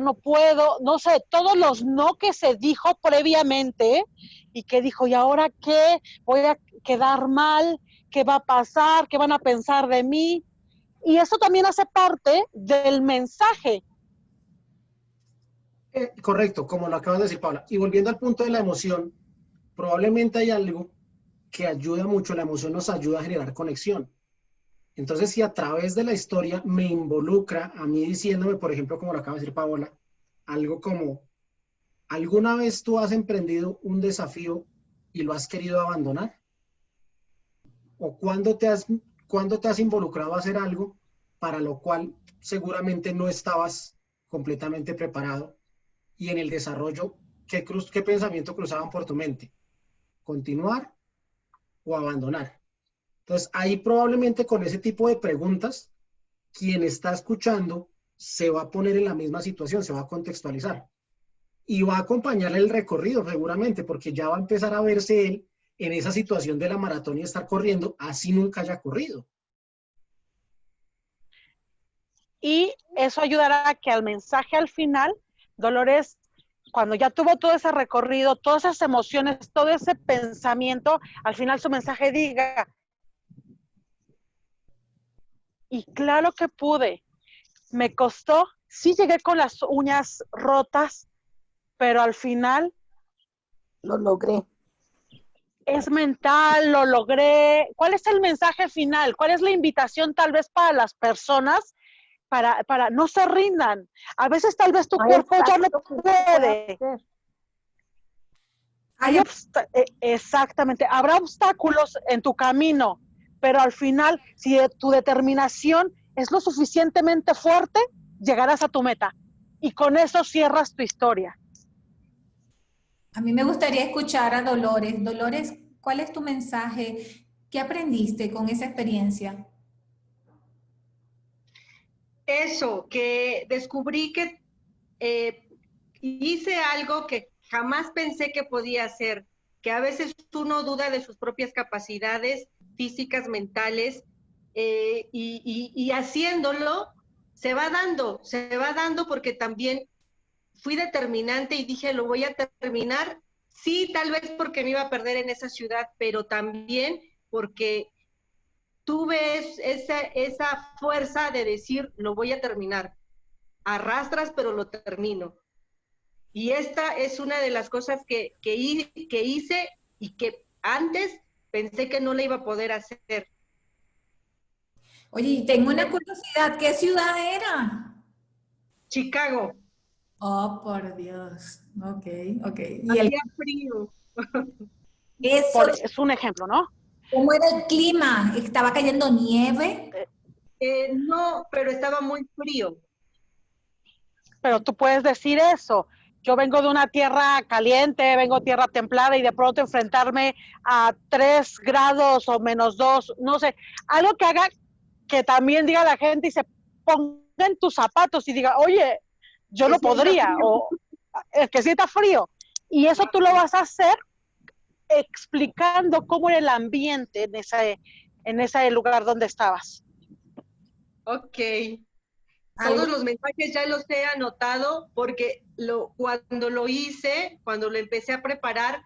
S5: no puedo, no sé, todos los no que se dijo previamente y que dijo, ¿y ahora qué? ¿Voy a quedar mal? ¿Qué va a pasar? ¿Qué van a pensar de mí? Y eso también hace parte del mensaje.
S1: Correcto, como lo acabas de decir, Paula. Y volviendo al punto de la emoción, probablemente hay algo que ayuda mucho, la emoción nos ayuda a generar conexión. Entonces, si a través de la historia me involucra a mí diciéndome, por ejemplo, como lo acaba de decir Paola, algo como, ¿alguna vez tú has emprendido un desafío y lo has querido abandonar? ¿O cuándo te has involucrado a hacer algo para lo cual seguramente no estabas completamente preparado? Y en el desarrollo, ¿qué pensamiento cruzaban por tu mente? ¿Continuar o abandonar? Entonces, ahí probablemente con ese tipo de preguntas, quien está escuchando se va a poner en la misma situación, se va a contextualizar. Y va a acompañarle el recorrido seguramente, porque ya va a empezar a verse él en esa situación de la maratón y estar corriendo, así nunca haya corrido.
S5: Y eso ayudará a que al mensaje al final, Dolores, cuando ya tuvo todo ese recorrido, todas esas emociones, todo ese pensamiento, al final su mensaje diga, y claro que pude, me costó, sí llegué con las uñas rotas, pero al final
S8: lo logré.
S5: Es mental, lo logré. ¿Cuál es el mensaje final? ¿Cuál es la invitación tal vez para las personas para no se rindan? A veces tal vez tu cuerpo ya no puede. Exactamente. Habrá obstáculos en tu camino, pero al final, si tu determinación es lo suficientemente fuerte, llegarás a tu meta. Y con eso cierras tu historia.
S2: A mí me gustaría escuchar a Dolores. Dolores, ¿cuál es tu mensaje? ¿Qué aprendiste con esa experiencia?
S4: Eso, que descubrí que hice algo que jamás pensé que podía hacer, que a veces uno duda de sus propias capacidades físicas, mentales, y haciéndolo se va dando porque también fui determinante y dije, lo voy a terminar, sí, tal vez porque me iba a perder en esa ciudad, pero también porque tuve esa fuerza de decir, lo voy a terminar. Arrastras, pero lo termino. Y esta es una de las cosas que hice y que antes pensé que no la iba a poder hacer.
S2: Oye, y tengo una curiosidad, ¿qué ciudad era?
S4: Chicago.
S2: Oh, por Dios. Ok.
S4: Hacía frío.
S5: Es un ejemplo, ¿no?
S2: ¿Cómo era el clima? ¿Estaba cayendo nieve?
S4: No, pero estaba muy frío.
S5: Pero tú puedes decir eso. Yo vengo de una tierra caliente, vengo de tierra templada y de pronto enfrentarme a 3 grados o -2, no sé, algo que haga que también diga la gente y se ponga en tus zapatos y diga, oye, yo no podría, o es que sienta frío. Y eso tú lo vas a hacer explicando cómo era el ambiente en ese lugar donde estabas.
S4: Ok. Todos los mensajes ya los he anotado porque cuando lo hice, cuando lo empecé a preparar,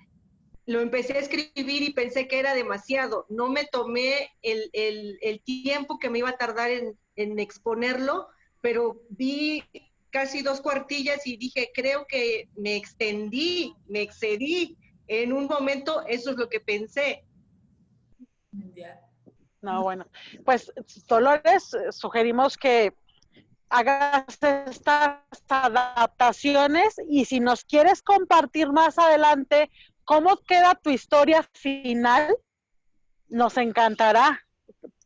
S4: lo empecé a escribir y pensé que era demasiado. No me tomé el tiempo que me iba a tardar en exponerlo, pero vi casi 2 cuartillas y dije, creo que me excedí. En un momento eso es lo que pensé.
S5: No, bueno, pues Dolores, sugerimos que hagas estas adaptaciones y si nos quieres compartir más adelante cómo queda tu historia final, nos encantará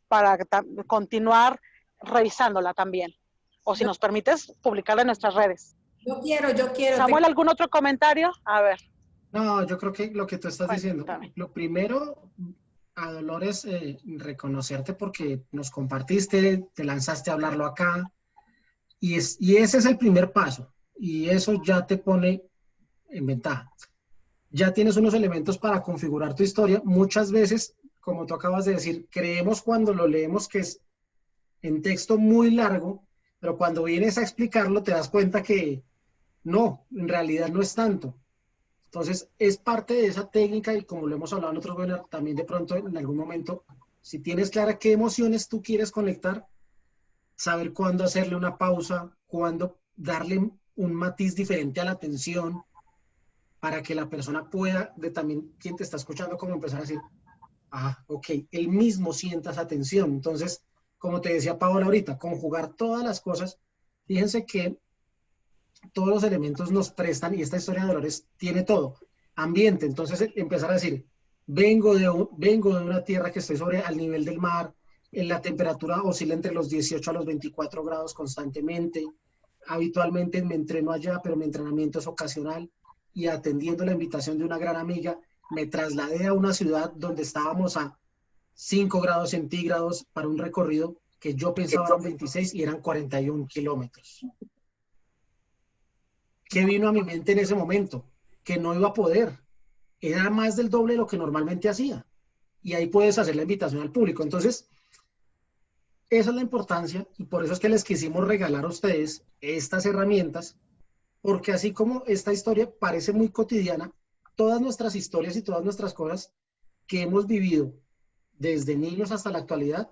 S5: para continuar revisándola también. O si nos permites, publicarla en nuestras redes.
S2: Yo quiero.
S5: Samuel, ¿algún otro comentario? A ver.
S1: No, yo creo que lo que tú estás diciendo, lo primero, a Dolores, reconocerte porque nos compartiste, te lanzaste a hablarlo acá, y ese es el primer paso, y eso ya te pone en ventaja. Ya tienes unos elementos para configurar tu historia. Muchas veces, como tú acabas de decir, creemos cuando lo leemos que es en texto muy largo, pero cuando vienes a explicarlo te das cuenta que no, en realidad no es tanto. Entonces, es parte de esa técnica y como lo hemos hablado en otros webinars, también de pronto en algún momento, si tienes clara qué emociones tú quieres conectar, saber cuándo hacerle una pausa, cuándo darle un matiz diferente a la atención, para que la persona pueda, de también quien te está escuchando, como empezar a decir, ok, él mismo sienta esa tensión. Entonces, como te decía Paola ahorita, conjugar todas las cosas, fíjense que todos los elementos nos prestan, y esta historia de Dolores tiene todo. Ambiente, entonces empezar a decir, vengo de una tierra que esté al nivel del mar, en la temperatura oscila entre los 18 a los 24 grados constantemente, habitualmente me entreno allá, pero mi entrenamiento es ocasional, y atendiendo la invitación de una gran amiga, me trasladé a una ciudad donde estábamos a 5 grados centígrados para un recorrido que yo pensaba eran 26 y eran 41 kilómetros. ¿Qué vino a mi mente en ese momento? Que no iba a poder. Era más del doble de lo que normalmente hacía. Y ahí puedes hacer la invitación al público. Entonces, esa es la importancia, y por eso es que les quisimos regalar a ustedes estas herramientas, porque así como esta historia parece muy cotidiana, todas nuestras historias y todas nuestras cosas que hemos vivido desde niños hasta la actualidad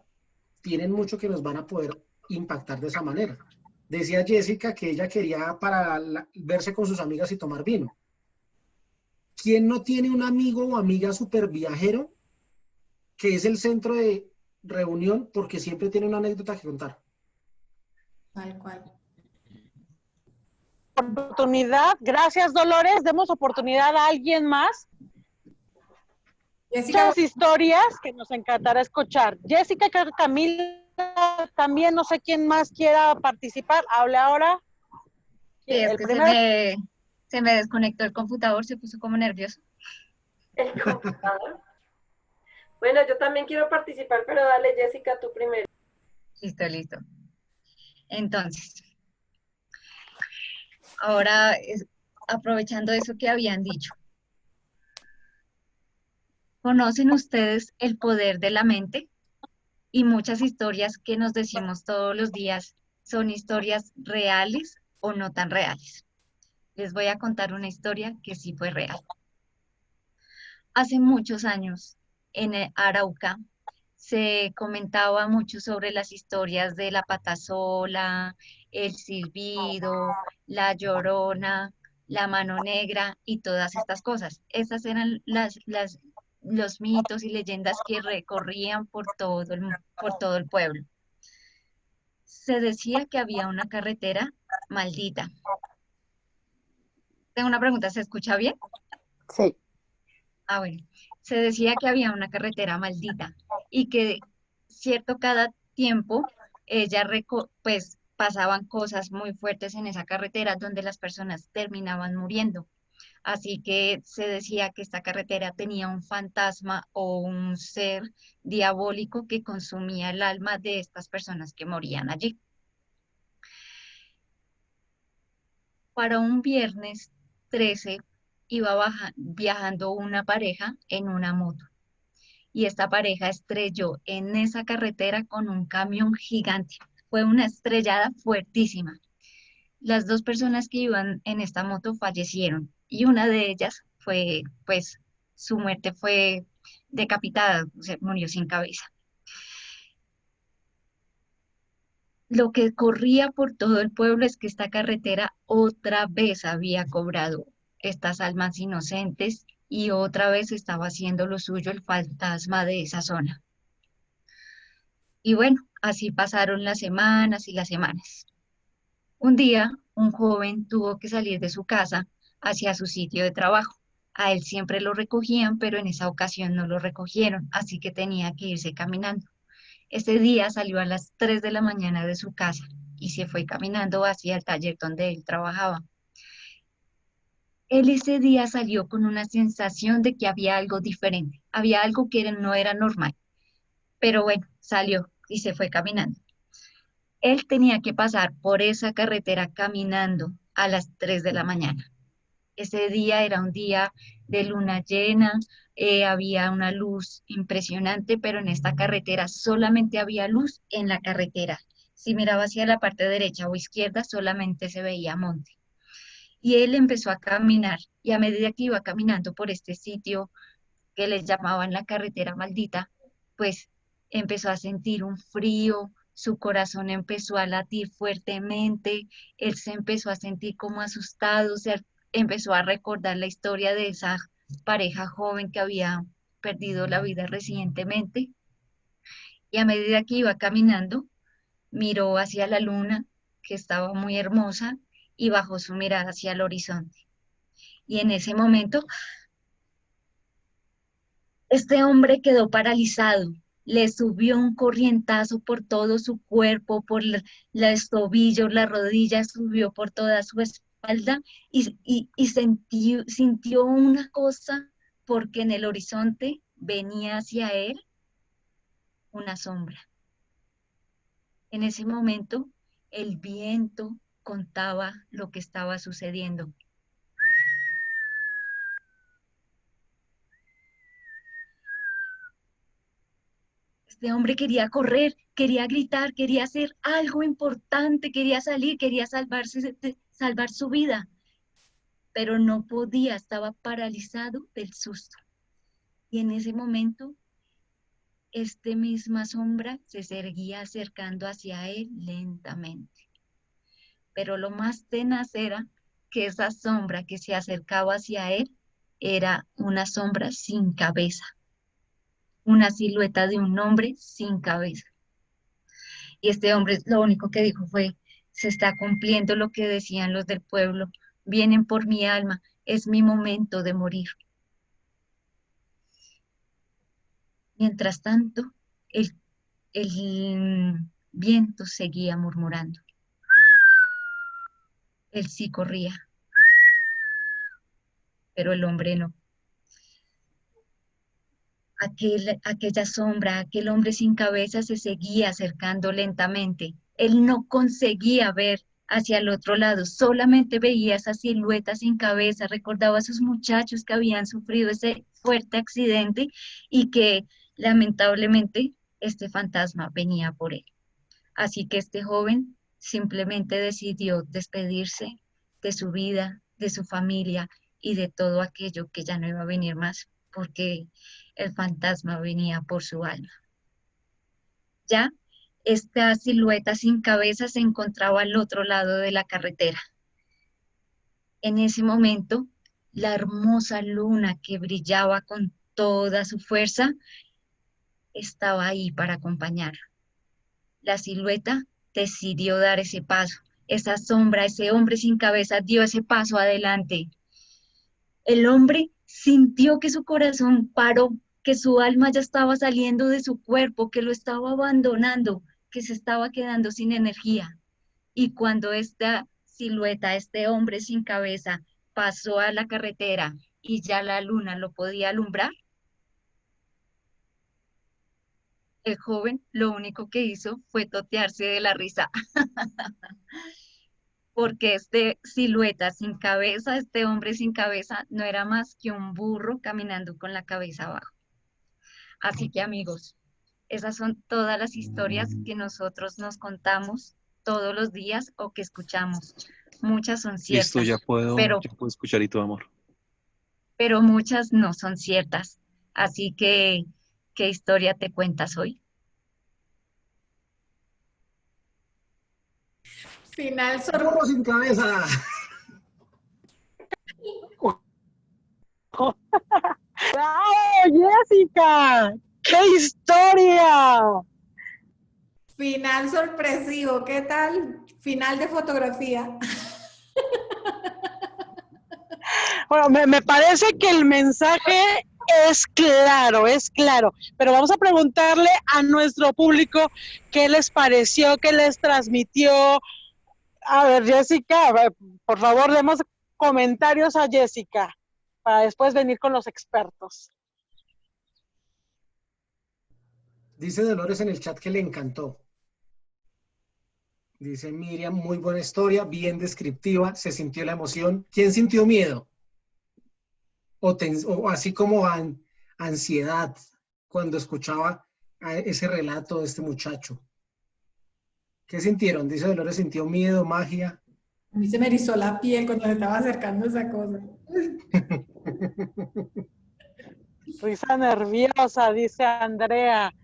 S1: tienen mucho que nos van a poder impactar de esa manera. Decía Jessica que ella quería verse con sus amigas y tomar vino. ¿Quién no tiene un amigo o amiga súper viajero que es el centro de reunión porque siempre tiene una anécdota que contar?
S2: Tal cual.
S5: Oportunidad, gracias Dolores, demos oportunidad a alguien más.
S2: Jessica,
S5: muchas historias que nos encantará escuchar. Jessica, Camila, también no sé quién más quiera participar. Hable ahora.
S3: Sí, es que se me desconectó el computador, se puso como nervioso.
S7: ¿El computador? Bueno, yo también quiero participar, pero dale, Jessica, tú primero.
S3: Listo. Entonces, ahora, aprovechando eso que habían dicho, ¿conocen ustedes el poder de la mente? Y muchas historias que nos decimos todos los días, ¿son historias reales o no tan reales? Les voy a contar una historia que sí fue real. Hace muchos años, en Arauca, se comentaba mucho sobre las historias de la patasola, el silbido, la llorona, la mano negra y todas estas cosas. Estas eran los mitos y leyendas que recorrían por todo el pueblo. Se decía que había una carretera maldita. Tengo una pregunta, ¿se escucha bien?
S8: Sí.
S3: Bueno, se decía que había una carretera maldita y que cada tiempo pues pasaban cosas muy fuertes en esa carretera donde las personas terminaban muriendo. Así que se decía que esta carretera tenía un fantasma o un ser diabólico que consumía el alma de estas personas que morían allí. Para un viernes 13 iba viajando una pareja en una moto y esta pareja estrelló en esa carretera con un camión gigante. Fue una estrellada fuertísima. Las dos personas que iban en esta moto fallecieron y una de ellas su muerte fue decapitada, o sea, murió sin cabeza. Lo que corría por todo el pueblo es que esta carretera otra vez había cobrado estas almas inocentes y otra vez estaba haciendo lo suyo el fantasma de esa zona. Y bueno, así pasaron las semanas y las semanas. Un día, un joven tuvo que salir de su casa hacia su sitio de trabajo. A él siempre lo recogían, pero en esa ocasión no lo recogieron, así que tenía que irse caminando. Ese día salió a las 3 de la mañana de su casa y se fue caminando hacia el taller donde él trabajaba. Él ese día salió con una sensación de que había algo diferente, había algo que no era normal, pero bueno, salió y se fue caminando. Él tenía que pasar por esa carretera caminando a las 3 de la mañana. Ese día era un día de luna llena, había una luz impresionante, pero en esta carretera solamente había luz en la carretera. Si miraba hacia la parte derecha o izquierda, solamente se veía monte. Y él empezó a caminar, y a medida que iba caminando por este sitio que les llamaban la carretera maldita, pues empezó a sentir un frío, su corazón empezó a latir fuertemente, él se empezó a sentir como asustado, empezó a recordar la historia de esa pareja joven que había perdido la vida recientemente, y a medida que iba caminando, miró hacia la luna, que estaba muy hermosa, y bajó su mirada hacia el horizonte. Y en ese momento, este hombre quedó paralizado, le subió un corrientazo por todo su cuerpo, por los tobillos, las rodillas, subió por toda su espalda y sintió una cosa porque en el horizonte venía hacia él una sombra. En ese momento, el viento contaba lo que estaba sucediendo. Este hombre quería correr, quería gritar, quería hacer algo importante, quería salir, quería salvar su vida, pero no podía, estaba paralizado del susto. Y en ese momento, esta misma sombra se seguía acercando hacia él lentamente. Pero lo más tenaz era que esa sombra que se acercaba hacia él era una sombra sin cabeza, una silueta de un hombre sin cabeza. Y este hombre lo único que dijo fue, se está cumpliendo lo que decían los del pueblo, vienen por mi alma, es mi momento de morir. Mientras tanto, el viento seguía murmurando. Él sí corría, pero el hombre no. Aquella sombra, aquel hombre sin cabeza se seguía acercando lentamente. Él no conseguía ver hacia el otro lado, solamente veía esa silueta sin cabeza, recordaba a sus muchachos que habían sufrido ese fuerte accidente y que lamentablemente este fantasma venía por él. Así que este joven simplemente decidió despedirse de su vida, de su familia y de todo aquello que ya no iba a venir más, porque el fantasma venía por su alma. Ya esta silueta sin cabeza se encontraba al otro lado de la carretera. En ese momento, la hermosa luna que brillaba con toda su fuerza estaba ahí para acompañarlo. La silueta decidió dar ese paso. Esa sombra, ese hombre sin cabeza dio ese paso adelante. El hombre sintió que su corazón paró, que su alma ya estaba saliendo de su cuerpo, que lo estaba abandonando, que se estaba quedando sin energía. Y cuando esta silueta, este hombre sin cabeza, pasó a la carretera y ya la luna lo podía alumbrar, el joven lo único que hizo fue totearse de la risa. Porque este silueta sin cabeza, este hombre sin cabeza, no era más que un burro caminando con la cabeza abajo. Así que amigos, esas son todas las historias que nosotros nos contamos todos los días o que escuchamos. Muchas son ciertas.
S10: Listo, ya puedo escuchar y tu amor.
S3: Pero muchas no son ciertas. Así que, ¿qué historia te cuentas hoy?
S2: Final
S1: sorpresa. Sin cabeza.
S5: ¡Bravo, Jessica! ¡Qué historia!
S2: Final sorpresivo, ¿qué tal? Final de fotografía.
S5: Bueno, me parece que el mensaje es claro, pero vamos a preguntarle a nuestro público qué les pareció, qué les transmitió. A ver, Jessica, por favor, demos comentarios a Jessica para después venir con los expertos.
S1: Dice Dolores en el chat que le encantó. Dice Miriam, muy buena historia, bien descriptiva, se sintió la emoción. ¿Quién sintió miedo? O así como ansiedad cuando escuchaba ese relato de este muchacho. ¿Qué sintieron? Dice Dolores, sintió miedo, magia.
S2: A mí se me erizó la piel cuando se estaba acercando esa cosa.
S5: Risa nerviosa, dice Andrea.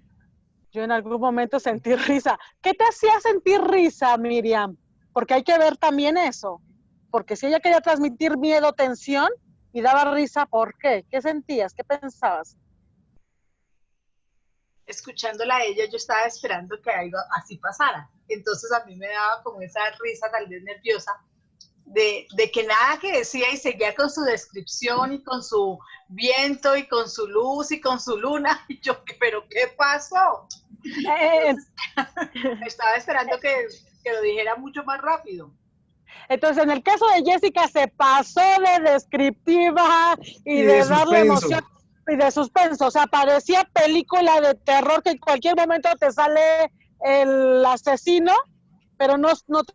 S5: Yo en algún momento sentí risa. ¿Qué te hacía sentir risa, Miriam? Porque hay que ver también eso. Porque si ella quería transmitir miedo, tensión y daba risa, ¿por qué? ¿Qué sentías? ¿Qué pensabas?
S9: Escuchándola a ella, yo estaba esperando que algo así pasara. Entonces a mí me daba como esa risa tal vez nerviosa de que nada que decía y seguía con su descripción y con su viento y con su luz y con su luna. Y yo, ¿pero qué pasó? Estaba esperando que lo dijera mucho más rápido.
S5: Entonces, en el caso de Jessica, se pasó de descriptiva y de darle emoción y de suspenso. O sea, parecía película de terror que en cualquier momento te sale el asesino, pero no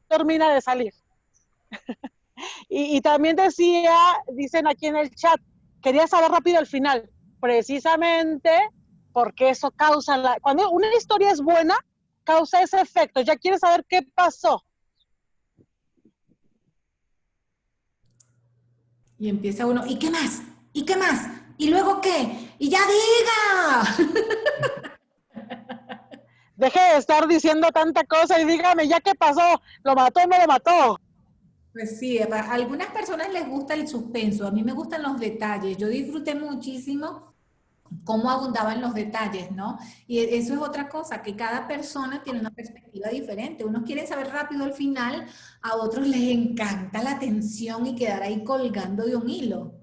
S5: termina de salir. y también dicen aquí en el chat, quería saber rápido el final, precisamente porque eso causa, cuando una historia es buena, causa ese efecto, ya quieres saber qué pasó.
S2: Y empieza uno, ¿y qué más? ¿Y qué más? ¿Y luego qué? ¡Y ya diga!
S5: Deje de estar diciendo tanta cosa y dígame, ¿ya qué pasó? ¿Lo mató o no lo mató?
S2: Pues sí, a algunas personas les gusta el suspenso, a mí me gustan los detalles. Yo disfruté muchísimo cómo abundaban los detalles, ¿no? Y eso es otra cosa, que cada persona tiene una perspectiva diferente. Unos quieren saber rápido el final, a otros les encanta la tensión y quedar ahí colgando de un hilo.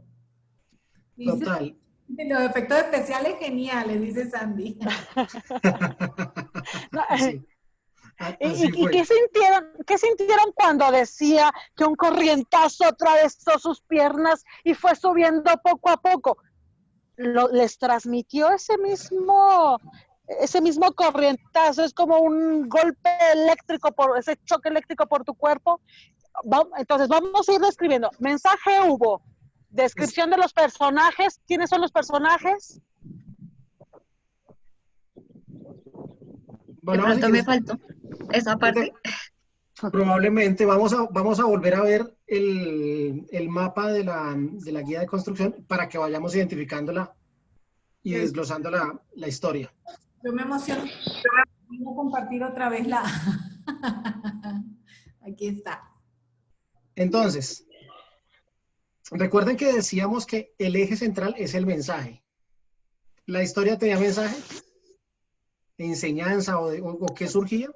S2: Dice,
S1: total.
S2: Los efectos especiales geniales, dice Sandy.
S5: Sí. ¿Y qué sintieron cuando decía que un corrientazo atravesó sus piernas y fue subiendo poco a poco? ¿Les transmitió ese mismo corrientazo? Es como un golpe eléctrico, ese choque eléctrico por tu cuerpo. Entonces vamos a ir describiendo. Mensaje hubo. Descripción de los personajes. ¿Quiénes son los personajes?
S3: De pronto me faltó esa parte.
S1: Probablemente vamos a volver a ver el mapa de la guía de construcción para que vayamos identificándola y desglosando la historia.
S2: Yo me emociono. Voy a compartir otra vez la... Aquí está.
S1: Entonces, recuerden que decíamos que el eje central es el mensaje. ¿La historia tenía mensaje? ¿Enseñanza o qué surgía?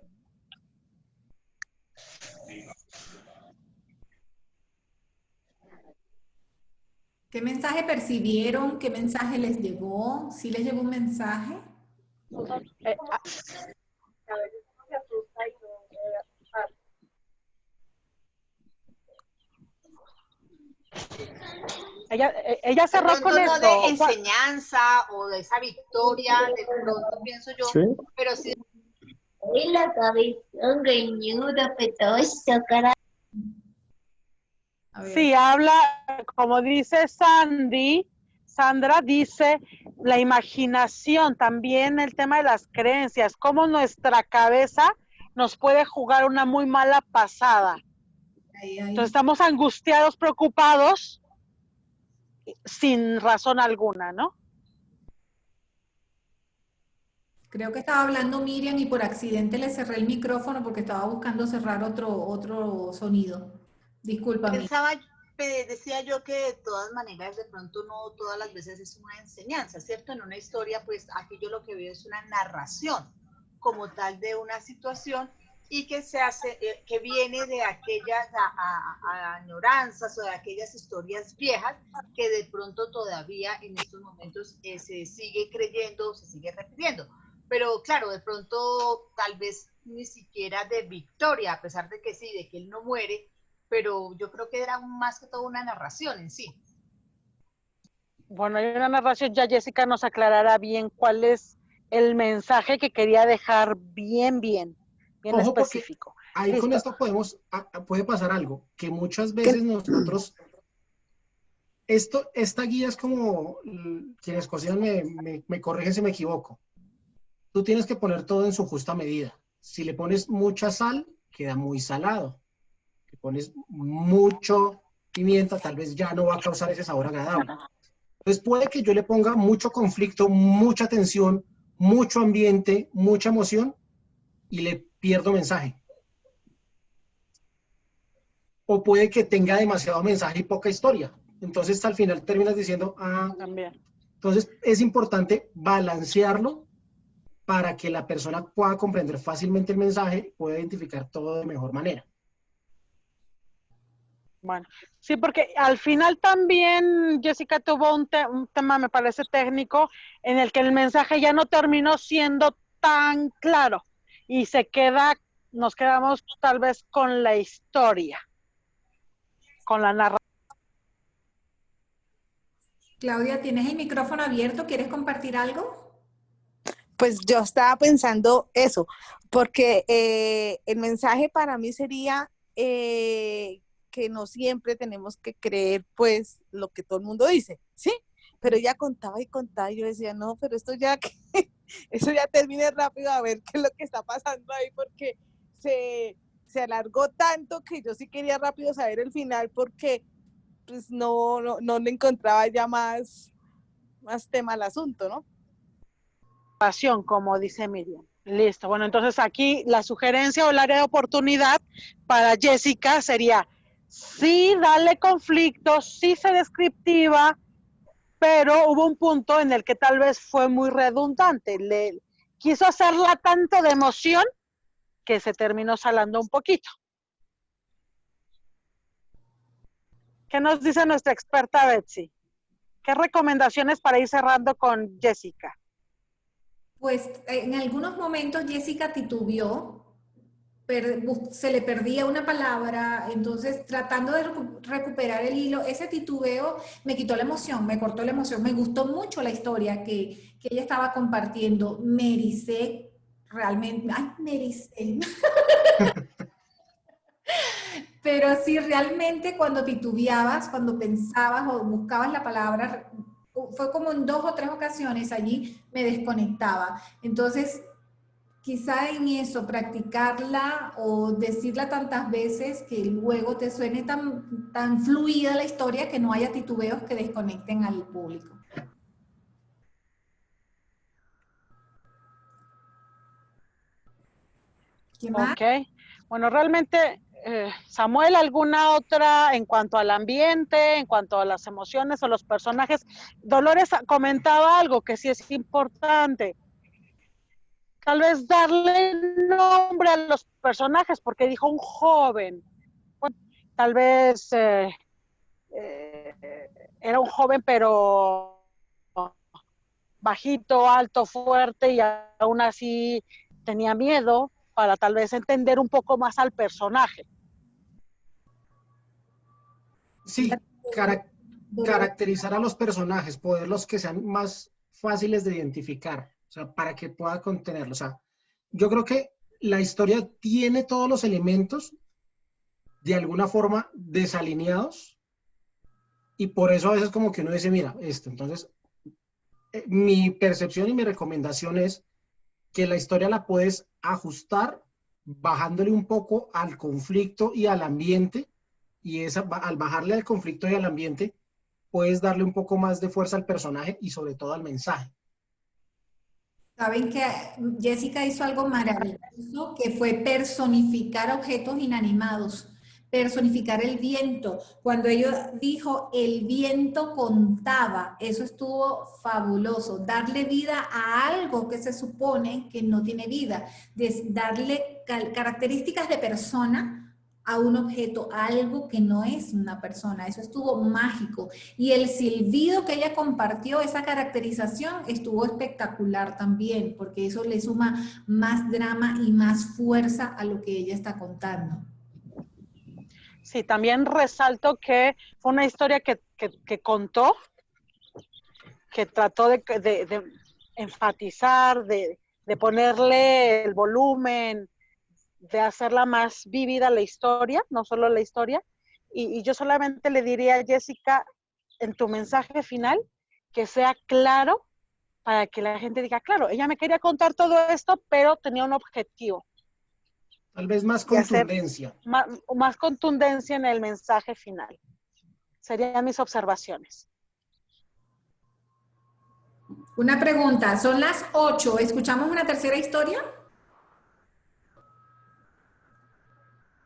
S2: ¿Qué mensaje percibieron? ¿Qué mensaje les llegó? ¿Sí les llegó un mensaje?
S5: Ella cerró con
S9: no
S5: esto.
S9: De enseñanza o de esa victoria, de pronto pienso yo, ¿sí? Pero sí.
S11: La cabeza greñuda, petoso, cara.
S5: Sí, habla, como dice Sandra dice, la imaginación, también el tema de las creencias, cómo nuestra cabeza nos puede jugar una muy mala pasada. Entonces estamos angustiados, preocupados, sin razón alguna, ¿no?
S2: Creo que estaba hablando Miriam y por accidente le cerré el micrófono porque estaba buscando cerrar otro sonido. Discúlpame.
S9: Decía yo que de todas maneras, de pronto no todas las veces es una enseñanza, ¿cierto? En una historia, pues aquí yo lo que veo es una narración como tal de una situación y que se hace, que viene de aquellas añoranzas o de aquellas historias viejas que de pronto todavía en estos momentos se sigue creyendo, se sigue repitiendo. Pero claro, de pronto tal vez ni siquiera de victoria, a pesar de que sí, de que él no muere, pero yo creo que era más que todo una narración en sí.
S5: Bueno, hay una narración, ya Jessica nos aclarará bien cuál es el mensaje que quería dejar bien
S1: Ojo,
S5: específico.
S1: Ahí
S5: Listo.
S1: con esto puede pasar algo, que muchas veces nosotros, esta guía es como, quienes cocinan me corrigen si me equivoco, tú tienes que poner todo en su justa medida. Si le pones mucha sal, queda muy salado. Si pones mucho pimienta, tal vez ya no va a causar ese sabor agradable. Entonces puede que yo le ponga mucho conflicto, mucha tensión, mucho ambiente, mucha emoción y le pierdo mensaje. O puede que tenga demasiado mensaje y poca historia. Entonces al final terminas diciendo,
S5: también.
S1: Entonces es importante balancearlo para que la persona pueda comprender fácilmente el mensaje, pueda identificar todo de mejor manera.
S5: Bueno, sí, porque al final también Jessica tuvo un tema, me parece técnico, en el que el mensaje ya no terminó siendo tan claro y nos quedamos tal vez con la historia, con la narración.
S2: Claudia, ¿tienes el micrófono abierto? ¿Quieres compartir algo?
S8: Pues yo estaba pensando eso, porque el mensaje para mí sería que no siempre tenemos que creer pues lo que todo el mundo dice, ¿sí? Pero ella contaba y contaba y yo decía, no, pero esto ya, eso ya termine rápido a ver qué es lo que está pasando ahí, porque se alargó tanto que yo sí quería rápido saber el final porque pues no le encontraba ya más tema al asunto, ¿no?
S5: Como dice Miriam. Listo. Bueno, entonces aquí la sugerencia o el área de oportunidad para Jessica sería, sí, dale conflicto, sí, sé descriptiva, pero hubo un punto en el que tal vez fue muy redundante. Quiso hacerla tanto de emoción que se terminó salando un poquito. ¿Qué nos dice nuestra experta Betsy? ¿Qué recomendaciones para ir cerrando con Jessica?
S2: Pues en algunos momentos Jessica titubeó, se le perdía una palabra, entonces tratando de recuperar el hilo, ese titubeo me quitó la emoción, me cortó la emoción, me gustó mucho la historia que ella estaba compartiendo, me ericé realmente, ay, me ericé. Pero sí, realmente cuando titubeabas, cuando pensabas o buscabas la palabra, fue como en 2 o 3 ocasiones allí me desconectaba. Entonces, quizá en eso, practicarla o decirla tantas veces que luego te suene tan fluida la historia que no haya titubeos que desconecten al público. ¿Qué más?
S5: Ok. Bueno, realmente, Samuel, ¿alguna otra en cuanto al ambiente, en cuanto a las emociones o los personajes? Dolores comentaba algo que sí es importante. Tal vez darle nombre a los personajes, porque dijo un joven. Bueno, tal vez era un joven, pero bajito, alto, fuerte, y aún así tenía miedo para tal vez entender un poco más al personaje.
S1: Sí, caracterizar a los personajes, poderlos que sean más fáciles de identificar, o sea, para que pueda contenerlos. O sea, yo creo que la historia tiene todos los elementos de alguna forma desalineados y por eso a veces como que uno dice, mira, esto. Entonces, mi percepción y mi recomendación es que la historia la puedes ajustar bajándole un poco al conflicto y al ambiente, y al bajarle al conflicto y al ambiente, puedes darle un poco más de fuerza al personaje y sobre todo al mensaje.
S2: Saben que Jessica hizo algo maravilloso, que fue personificar objetos inanimados. personificar el viento. Cuando ella dijo, el viento contaba, eso estuvo fabuloso. Darle vida a algo que se supone que no tiene vida. Darle características de persona a un objeto, a algo que no es una persona. Eso estuvo mágico. Y el silbido que ella compartió, esa caracterización, estuvo espectacular también, porque eso le suma más drama y más fuerza a lo que ella está contando.
S5: Sí, también resalto que fue una historia que contó, que trató de enfatizar, de ponerle el volumen, de hacerla más vívida la historia, no solo la historia. Y yo solamente le diría a Jessica, en tu mensaje final, que sea claro para que la gente diga, claro, ella me quería contar todo esto, pero tenía un objetivo.
S1: Tal vez más contundencia.
S5: Más contundencia en el mensaje final. Serían mis observaciones.
S2: Una pregunta, son las 8, ¿escuchamos una tercera historia?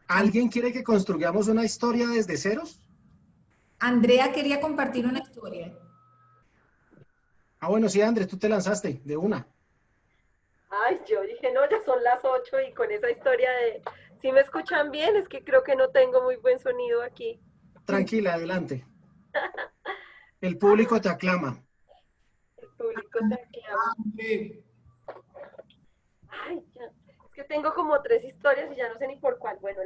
S1: ¿Alguien quiere que construyamos una historia desde ceros?
S2: Andrea quería compartir una historia.
S1: Ah, bueno, sí, Andrés, tú te lanzaste de una.
S7: Ay, yo dije, no, ya son las 8 y con esa historia de... ¿Sí me escuchan bien? Es que creo que no tengo muy buen sonido aquí.
S1: Tranquila, adelante. El público te aclama.
S7: El público te aclama. Ay, ya. Es que tengo como 3 historias y ya no sé ni por cuál. Bueno,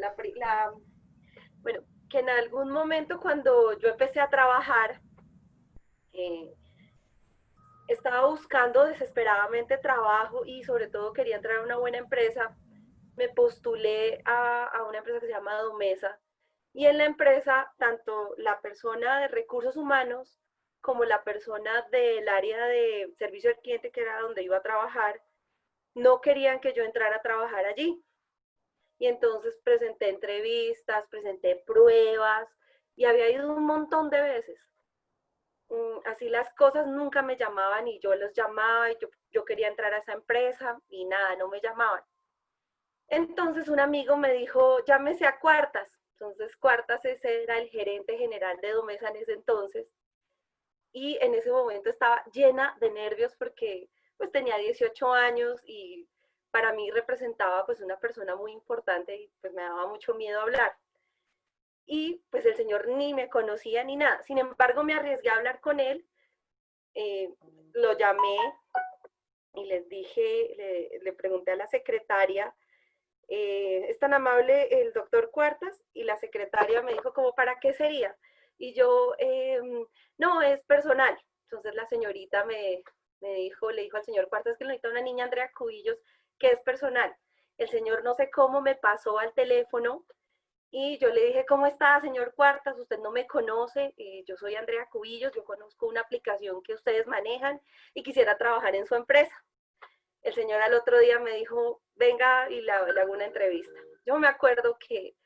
S7: bueno, que en algún momento cuando yo empecé a trabajar, estaba buscando desesperadamente trabajo y sobre todo quería entrar a una buena empresa. Me postulé a una empresa que se llama Domesa y en la empresa tanto la persona de recursos humanos como la persona del área de servicio al cliente, que era donde iba a trabajar, no querían que yo entrara a trabajar allí. Y entonces presenté entrevistas, presenté pruebas y había ido un montón de veces. Así las cosas nunca me llamaban y yo los llamaba y yo quería entrar a esa empresa y nada, no me llamaban. Entonces un amigo me dijo, llámese a Cuartas. Entonces Cuartas ese era el gerente general de Domesa en ese entonces. Y en ese momento estaba llena de nervios porque pues tenía 18 años y para mí representaba pues una persona muy importante y pues me daba mucho miedo hablar. Y pues el señor ni me conocía ni nada. Sin embargo, me arriesgué a hablar con él, lo llamé y les dije, le pregunté a la secretaria, ¿es tan amable el doctor Cuartas? Y la secretaria me dijo como, ¿para qué sería? Y yo, no, es personal. Entonces la señorita le dijo al señor Cuartas que necesita una niña Andrea Cubillos, que es personal. El señor no sé cómo me pasó al teléfono y yo le dije, ¿cómo está, señor Cuartas? Usted no me conoce, yo soy Andrea Cubillos, yo conozco una aplicación que ustedes manejan y quisiera trabajar en su empresa. El señor al otro día me dijo, venga y le hago una entrevista. Yo me acuerdo que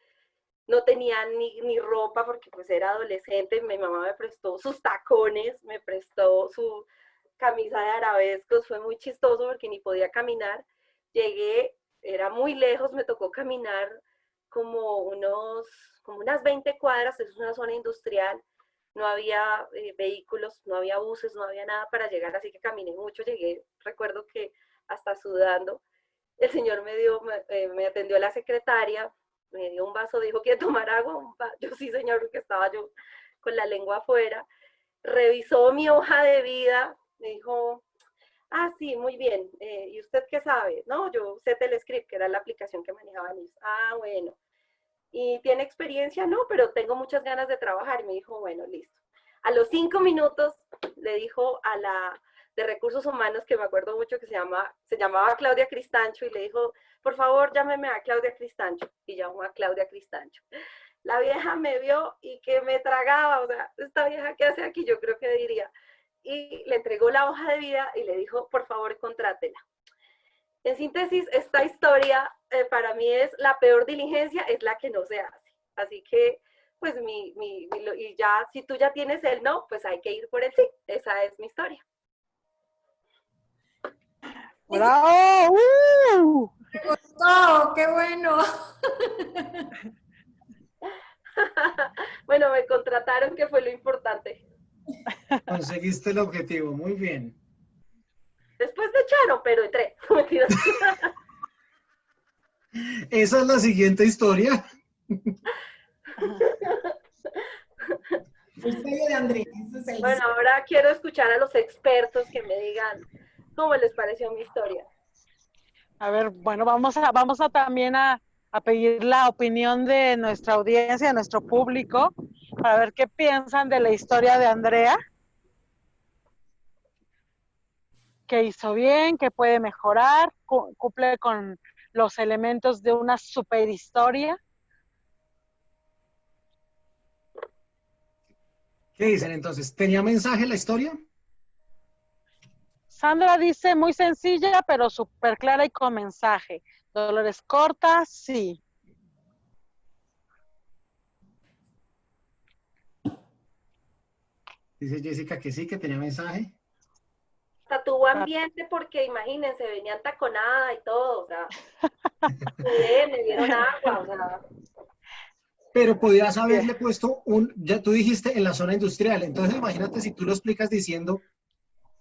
S7: no tenía ni ropa porque pues era adolescente, mi mamá me prestó sus tacones, me prestó su camisa de arabescos, fue muy chistoso porque ni podía caminar. Llegué, era muy lejos, me tocó caminar como unas 20 cuadras, es una zona industrial, no había vehículos, no había buses, no había nada para llegar, así que caminé mucho, llegué, recuerdo que hasta sudando. El señor me atendió a la secretaria, me dio un vaso, dijo, ¿quiere tomar agua? Yo sí, señor, porque estaba yo con la lengua afuera. Revisó mi hoja de vida, me dijo, ah, sí, muy bien, ¿y usted qué sabe? No, yo sé Telescript, que era la aplicación que manejaban ellos. Ah, bueno. ¿Y tiene experiencia? No, pero tengo muchas ganas de trabajar. Y me dijo, bueno, listo. A los 5 minutos le dijo a la de recursos humanos, que me acuerdo mucho que se llamaba Claudia Cristancho, y le dijo, por favor, llámeme a Claudia Cristancho. Y llamó a Claudia Cristancho. La vieja me vio y que me tragaba, o sea, esta vieja, ¿qué hace aquí? Yo creo que diría. Y le entregó la hoja de vida y le dijo, por favor, contrátela. En síntesis, esta historia para mí es la peor diligencia, es la que no se hace. Así que, pues, y ya, si tú ya tienes el no, pues hay que ir por el sí. Esa es mi historia.
S5: ¡Bravo!
S2: ¡Me gustó! ¡Qué bueno!
S7: Bueno, me contrataron, que fue lo importante.
S1: Conseguiste el objetivo, muy bien.
S7: Después me echaron, pero entré. Mentiras.
S1: Esa es la siguiente historia.
S2: El sello de Andrea. Ese es el
S7: Bueno,
S2: sello.
S7: ahora quiero escuchar a los expertos que me digan cómo les pareció mi historia.
S5: A ver, bueno, vamos a también a pedir la opinión de nuestra audiencia, de nuestro público, para ver qué piensan de la historia de Andrea. ¿Qué hizo bien? ¿Qué puede mejorar? ¿Cumple con los elementos de una super historia?
S1: ¿Qué dicen entonces? ¿Tenía mensaje la historia?
S5: Sandra dice muy sencilla, pero súper clara y con mensaje. Dolores corta, sí.
S1: Dice Jessica que sí, que tenía mensaje.
S7: Hasta tuvo ambiente porque, imagínense, venían taconada y todo, o sea, me dieron agua, o sea.
S1: Pero podías haberle puesto ya tú dijiste en la zona industrial, entonces imagínate si tú lo explicas diciendo,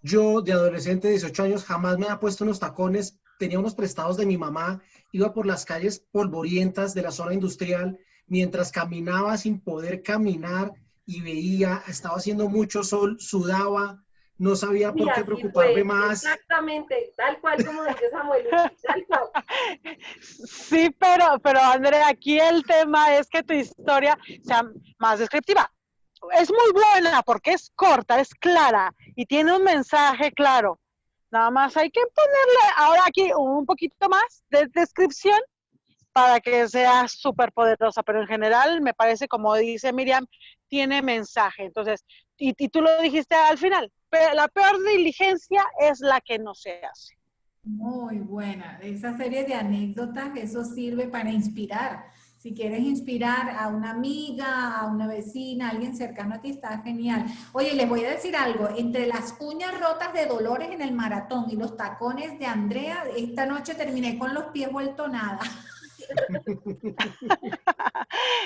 S1: yo de adolescente de 18 años jamás me había puesto unos tacones, tenía unos prestados de mi mamá, iba por las calles polvorientas de la zona industrial, mientras caminaba sin poder caminar y veía, estaba haciendo mucho sol, sudaba, no sabía
S7: Y
S1: por qué
S7: así
S1: preocuparme
S7: fue,
S1: más.
S7: exactamente, tal cual como dice Samuel, tal cual.
S5: Sí, pero Andrea, aquí el tema es que tu historia sea más descriptiva. Es muy buena porque es corta, es clara y tiene un mensaje claro. Nada más hay que ponerle ahora aquí un poquito más de descripción para que sea súper poderosa, pero en general me parece, como dice Miriam, tiene mensaje. Entonces, y tú lo dijiste al final, la peor diligencia es la que no se hace.
S2: Muy buena. Esa serie de anécdotas, eso sirve para inspirar. Si quieres inspirar a una amiga, a una vecina, a alguien cercano a ti, está genial. Oye, les voy a decir algo. Entre las uñas rotas de Dolores en el maratón y los tacones de Andrea, esta noche terminé con los pies vuelto nada.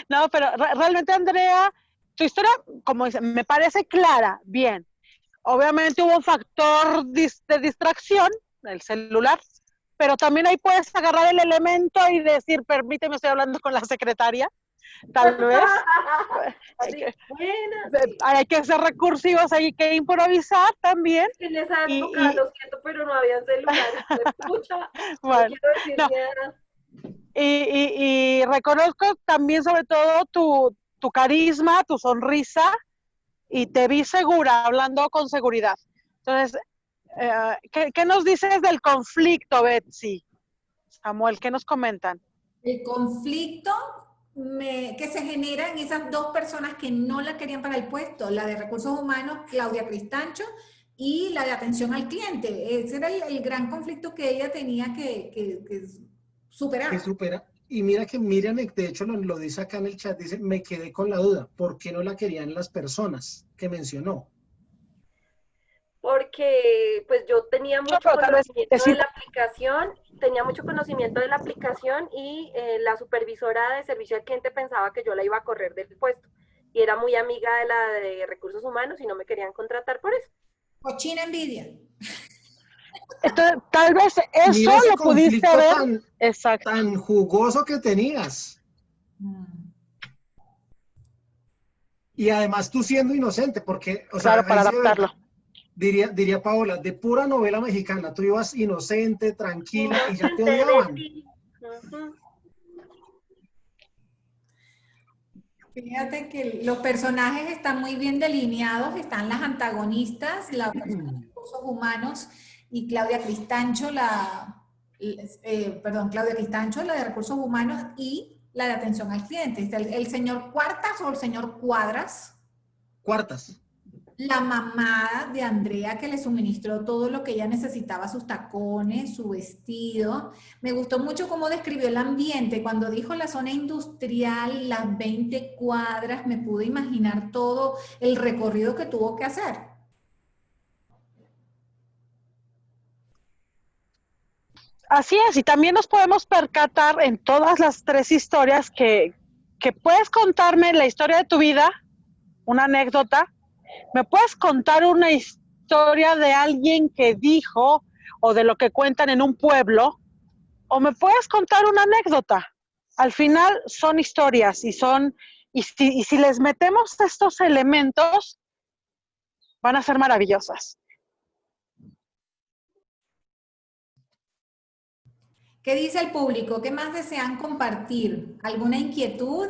S5: No, pero realmente, Andrea, tu historia, como dice, me parece clara, bien. Obviamente hubo un factor de distracción, el celular, pero también ahí puedes agarrar el elemento y decir, permíteme, estoy hablando con la secretaria, tal vez. Hay que ser recursivos, hay que improvisar también.
S7: En esa época, lo siento, pero no había celulares. Escucha,
S5: bueno,
S7: no quiero decir nada.
S5: Y reconozco también sobre todo tu carisma, tu sonrisa, y te vi segura, hablando con seguridad. Entonces, ¿qué nos dices del conflicto, Betsy? Samuel, ¿qué nos comentan?
S2: El conflicto que se genera en esas dos personas que no la querían para el puesto, la de recursos humanos, Claudia Cristancho, y la de atención al cliente. Ese era el gran conflicto que ella tenía que superar.
S1: Que supera. Y mira que Miriam, de hecho, lo dice acá en el chat, dice, me quedé con la duda, ¿por qué no la querían las personas que mencionó?
S7: Porque pues yo tenía mucho conocimiento de la aplicación, y la supervisora de servicio al cliente pensaba que yo la iba a correr del puesto y era muy amiga de la de recursos humanos y no me querían contratar por eso.
S2: Cochina envidia.
S5: Entonces, tal vez eso lo pudiste ver.
S1: Tan jugoso que tenías. Y además tú siendo inocente, porque, o sea,
S5: para adaptarlo.
S1: Diría Paola, de pura novela mexicana, tú ibas inocente, tranquila y ya te odiaban.
S2: Fíjate que los personajes están muy bien delineados, están las antagonistas, la persona de recursos humanos y Claudia Cristancho, Claudia Cristancho, la de recursos humanos y la de atención al cliente. El señor Cuartas o el señor Cuadras.
S1: Cuartas.
S2: La mamá de Andrea que le suministró todo lo que ella necesitaba, sus tacones, su vestido. Me gustó mucho cómo describió el ambiente. Cuando dijo la zona industrial, las 20 cuadras, me pude imaginar todo el recorrido que tuvo que hacer.
S5: Así es, y también nos podemos percatar en todas las tres historias que que puedes contarme la historia de tu vida, una anécdota, me puedes contar una historia de alguien que dijo o de lo que cuentan en un pueblo, o me puedes contar una anécdota. Al final son historias y si les metemos estos elementos, van a ser maravillosas.
S2: ¿Qué dice el público? ¿Qué más desean compartir? ¿Alguna inquietud?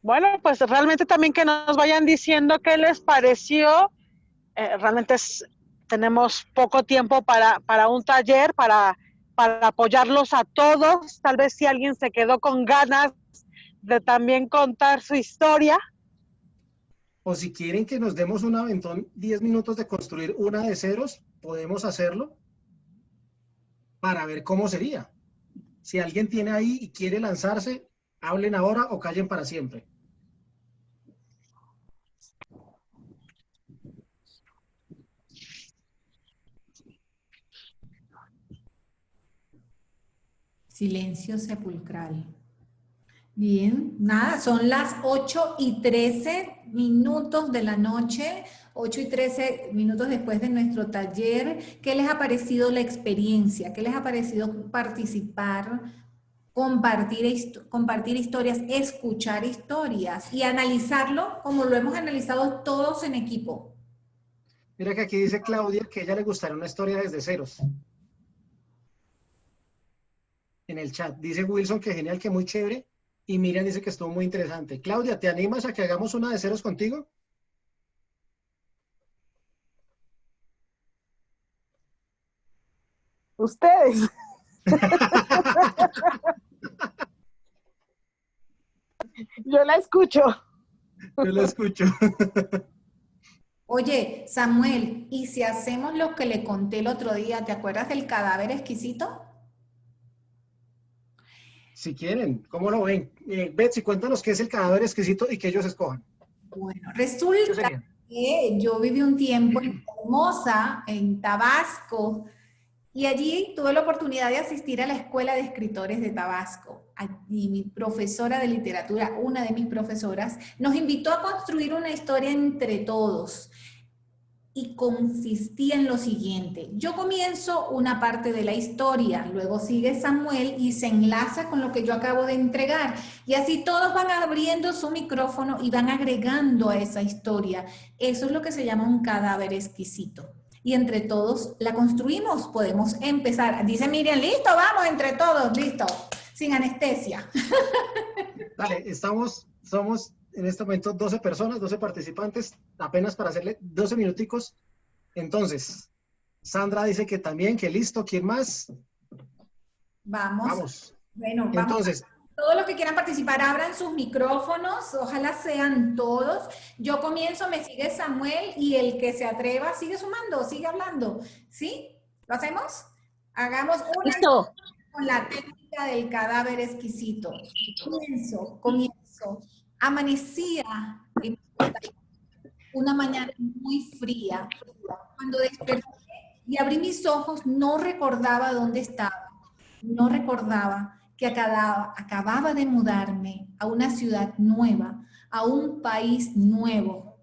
S5: Bueno, pues realmente también que nos vayan diciendo qué les pareció. Realmente tenemos poco tiempo para un taller, para apoyarlos a todos. Tal vez si alguien se quedó con ganas de también contar su historia.
S1: O si quieren que nos demos un aventón, 10 minutos de construir una de ceros, podemos hacerlo para ver cómo sería. Si alguien tiene ahí y quiere lanzarse, hablen ahora o callen para siempre.
S2: Silencio sepulcral. Bien, nada, son las 8:13 de la noche, 8:13 después de nuestro taller. ¿Qué les ha parecido la experiencia? ¿Qué les ha parecido participar, compartir historias, escuchar historias y analizarlo como lo hemos analizado todos en equipo?
S1: Mira que aquí dice Claudia que a ella le gustaría una historia desde ceros. En el chat dice Wilson que genial, que muy chévere. Y Miriam dice que estuvo muy interesante. Claudia, ¿te animas a que hagamos una de ceros contigo?
S8: Ustedes. Yo la escucho.
S1: Yo la escucho.
S2: Oye, Samuel, ¿y si hacemos lo que le conté el otro día? ¿Te acuerdas del cadáver exquisito?
S1: Si quieren, ¿cómo lo ven? Betsy, cuéntanos qué es el cadáver exquisito y que ellos escojan.
S2: Bueno, resulta que yo viví un tiempo en Hermosa, en Tabasco, y allí tuve la oportunidad de asistir a la Escuela de Escritores de Tabasco. Allí mi profesora de literatura, una de mis profesoras, nos invitó a construir una historia entre todos. Y consistía en lo siguiente: yo comienzo una parte de la historia, luego sigue Samuel y se enlaza con lo que yo acabo de entregar, y así todos van abriendo su micrófono y van agregando a esa historia. Eso es lo que se llama un cadáver exquisito, y entre todos la construimos. Podemos empezar. Dice Miriam, listo, vamos, entre todos, listo, sin anestesia.
S1: Dale, somos en este momento 12 personas, 12 participantes, apenas para hacerle 12 minuticos. Entonces, Sandra dice que también, que listo. ¿Quién más?
S2: Vamos. Bueno, vamos.
S1: Entonces,
S2: todos los que quieran participar, abran sus micrófonos, ojalá sean todos. Yo comienzo, me sigue Samuel, y el que se atreva sigue sumando, sigue hablando. ¿Sí? ¿Lo hacemos? Hagamos una con la técnica del cadáver exquisito. Comienzo. Amanecía en una mañana muy fría. Cuando desperté y abrí mis ojos, no recordaba dónde estaba. No recordaba que acababa de mudarme a una ciudad nueva, a un país nuevo.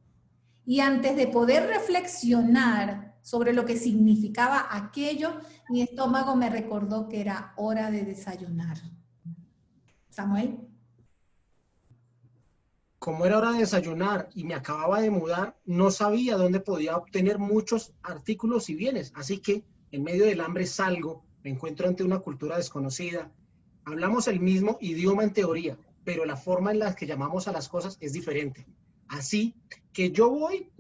S2: Y antes de poder reflexionar sobre lo que significaba aquello, mi estómago me recordó que era hora de desayunar. Samuel.
S1: Como era hora de desayunar y me acababa de mudar, no sabía dónde podía obtener muchos artículos y bienes. Así que en medio del hambre salgo, me encuentro ante una cultura desconocida. Hablamos el mismo idioma en teoría, pero la forma en la que llamamos a las cosas es diferente. Así que yo voy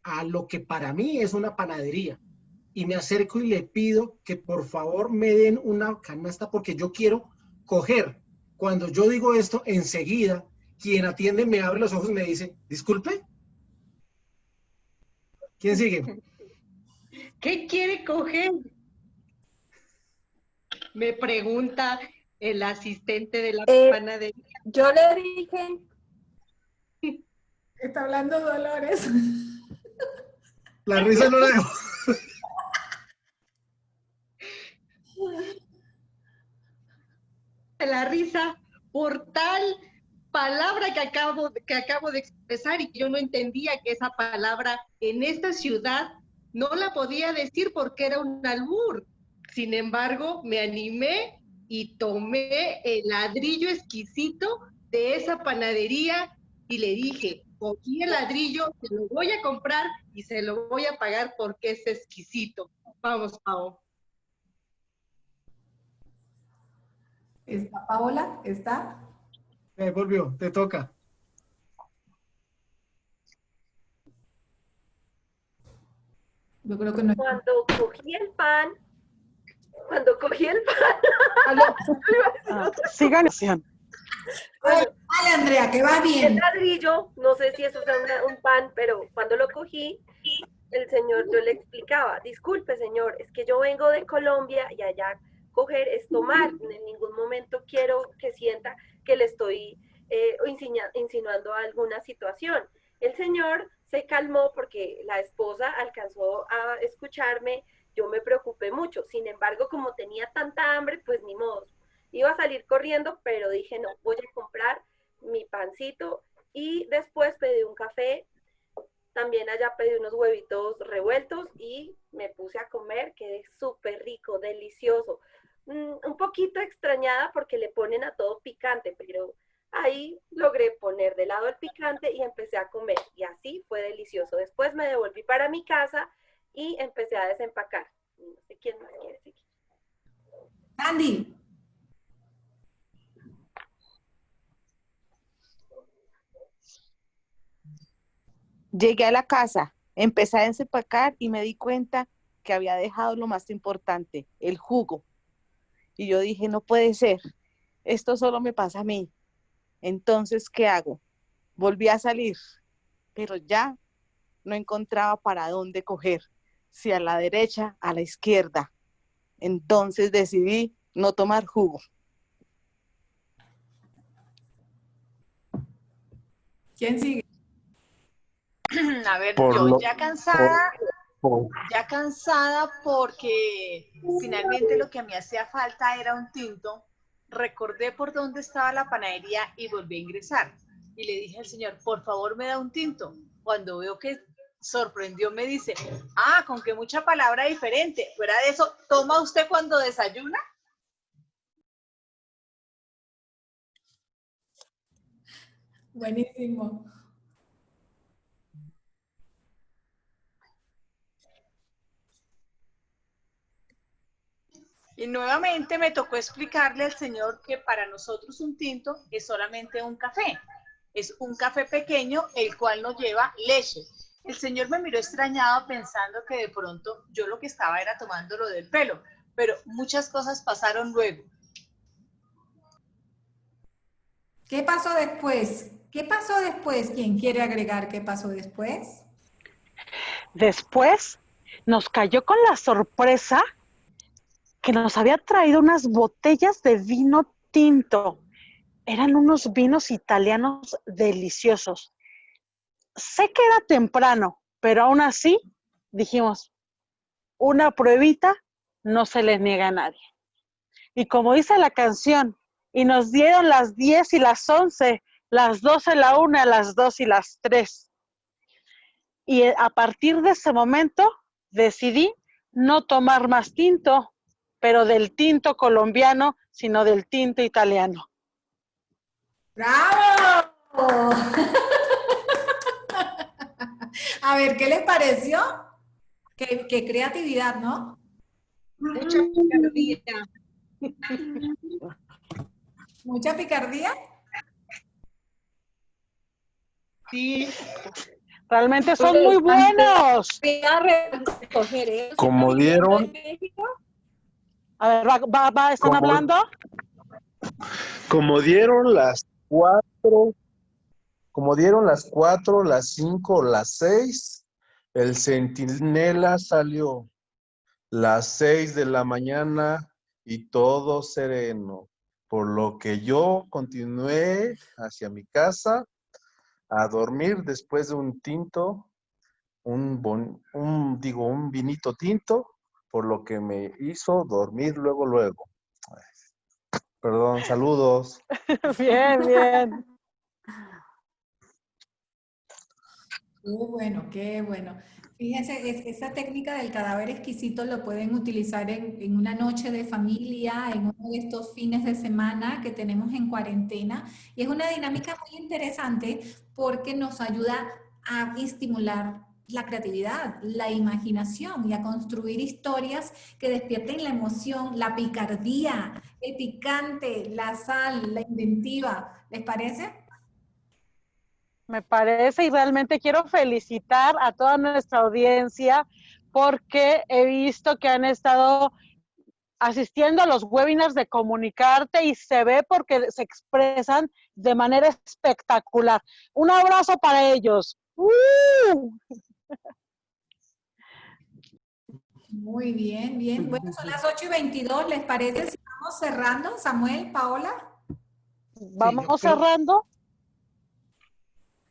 S1: a lo que para mí es una panadería y me acerco y le pido que por favor me den una canasta porque yo quiero coger. Cuando yo digo esto, enseguida quien atiende me abre los ojos y me dice, disculpe. ¿Quién sigue?
S4: ¿Qué quiere coger? Me pregunta el asistente de la panadería.
S7: Yo le dije.
S2: Está hablando Dolores.
S1: La risa no la dejó.
S4: La risa por tal palabra que acabo de expresar y que yo no entendía que esa palabra en esta ciudad no la podía decir porque era un albur. Sin embargo, me animé y tomé el ladrillo exquisito de esa panadería y le dije, cogí el ladrillo, se lo voy a comprar y se lo voy a pagar porque es exquisito. Vamos, Pau.
S2: ¿Está Paola? ¿Está?
S1: Volvió, te toca.
S2: Yo creo que no.
S7: Cuando cogí el pan,
S5: Sigan.
S2: Dale, Andrea, que va bien.
S7: El ladrillo, no sé si eso es un pan, pero cuando lo cogí, el señor, yo le explicaba, disculpe señor, es que yo vengo de Colombia y allá coger es tomar, en ningún momento quiero que sienta que le estoy insinuando alguna situación. El señor se calmó porque la esposa alcanzó a escucharme, yo me preocupé mucho, sin embargo, como tenía tanta hambre, pues ni modo, iba a salir corriendo, pero dije, no, voy a comprar mi pancito y después pedí un café, también allá pedí unos huevitos revueltos y me puse a comer, quedé súper rico, delicioso. Un poquito extrañada porque le ponen a todo picante, pero ahí logré poner de lado el picante y empecé a comer y así fue delicioso. Después me devolví para mi casa y empecé a desempacar. No sé quién más quiere seguir.
S2: Andy.
S8: Llegué a la casa, empecé a desempacar y me di cuenta que había dejado lo más importante, el jugo. Y yo dije, no puede ser, esto solo me pasa a mí. Entonces, ¿qué hago? Volví a salir, pero ya no encontraba para dónde coger, si a la derecha, a la izquierda. Entonces decidí no tomar jugo.
S2: ¿Quién sigue?
S9: A ver,
S12: Por
S9: yo
S12: lo-
S9: ya cansada,
S12: por-
S9: porque finalmente lo que me hacía falta era un tinto. Recordé por dónde estaba la panadería y volví a ingresar. Y le dije al señor, por favor me da un tinto. Cuando veo que sorprendió, me dice, con que mucha palabra diferente. Fuera de eso, ¿toma usted cuando desayuna?
S2: Buenísimo.
S9: Y nuevamente me tocó explicarle al señor que para nosotros un tinto es solamente un café. Es un café pequeño, el cual no lleva leche. El señor me miró extrañado pensando que de pronto yo lo que estaba era tomándolo del pelo, pero muchas cosas pasaron luego.
S2: ¿Qué pasó después? ¿Qué pasó después? ¿Quién quiere agregar qué pasó después?
S5: Después nos cayó con la sorpresa que nos había traído unas botellas de vino tinto. Eran unos vinos italianos deliciosos. Sé que era temprano, pero aún así dijimos, una pruebita no se les niega a nadie. Y como dice la canción, y nos dieron las 10 y las 11, las 12, la 1, las 2 y las 3. Y a partir de ese momento decidí no tomar más tinto, pero del tinto colombiano, sino del tinto italiano.
S2: ¡Bravo! A ver, ¿qué les pareció? Qué creatividad, ¿no?
S4: Mucha picardía.
S2: ¿Mucha picardía?
S4: Sí.
S5: Realmente son muy buenos.
S12: Como dieron,
S5: A ver, ¿están hablando?
S12: como dieron las 4, las 5, las 6, el centinela salió las 6 de la mañana y todo sereno, por lo que yo continué hacia mi casa a dormir después de un tinto un vinito tinto, por lo que me hizo dormir luego. Perdón, saludos.
S5: Bien, bien.
S2: Qué bueno, qué bueno. Fíjense, esa técnica del cadáver exquisito lo pueden utilizar en una noche de familia, en uno de estos fines de semana que tenemos en cuarentena. Y es una dinámica muy interesante porque nos ayuda a estimular la creatividad, la imaginación y a construir historias que despierten la emoción, la picardía, el picante, la sal, la inventiva. ¿Les parece?
S5: Me parece, y realmente quiero felicitar a toda nuestra audiencia porque he visto que han estado asistiendo a los webinars de Comunicarte y se ve porque se expresan de manera espectacular. Un abrazo para ellos.
S2: Muy bien, bien. Bueno, son las 8:22, ¿les parece si vamos cerrando? Samuel, Paola.
S5: Vamos cerrando.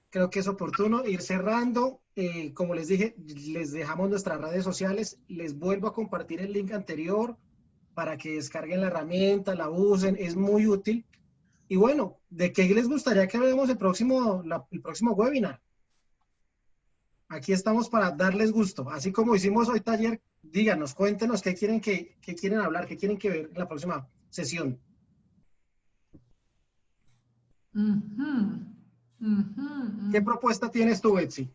S1: Creo que es oportuno ir cerrando. Como les dije, les dejamos nuestras redes sociales. Les vuelvo a compartir el link anterior para que descarguen la herramienta, la usen. Es muy útil. Y bueno, ¿de qué les gustaría que veamos el próximo webinar? Aquí estamos para darles gusto. Así como hicimos hoy taller, díganos, cuéntenos qué quieren qué quieren hablar, qué quieren que ver en la próxima sesión. ¿Qué propuesta tienes tú, Betsy?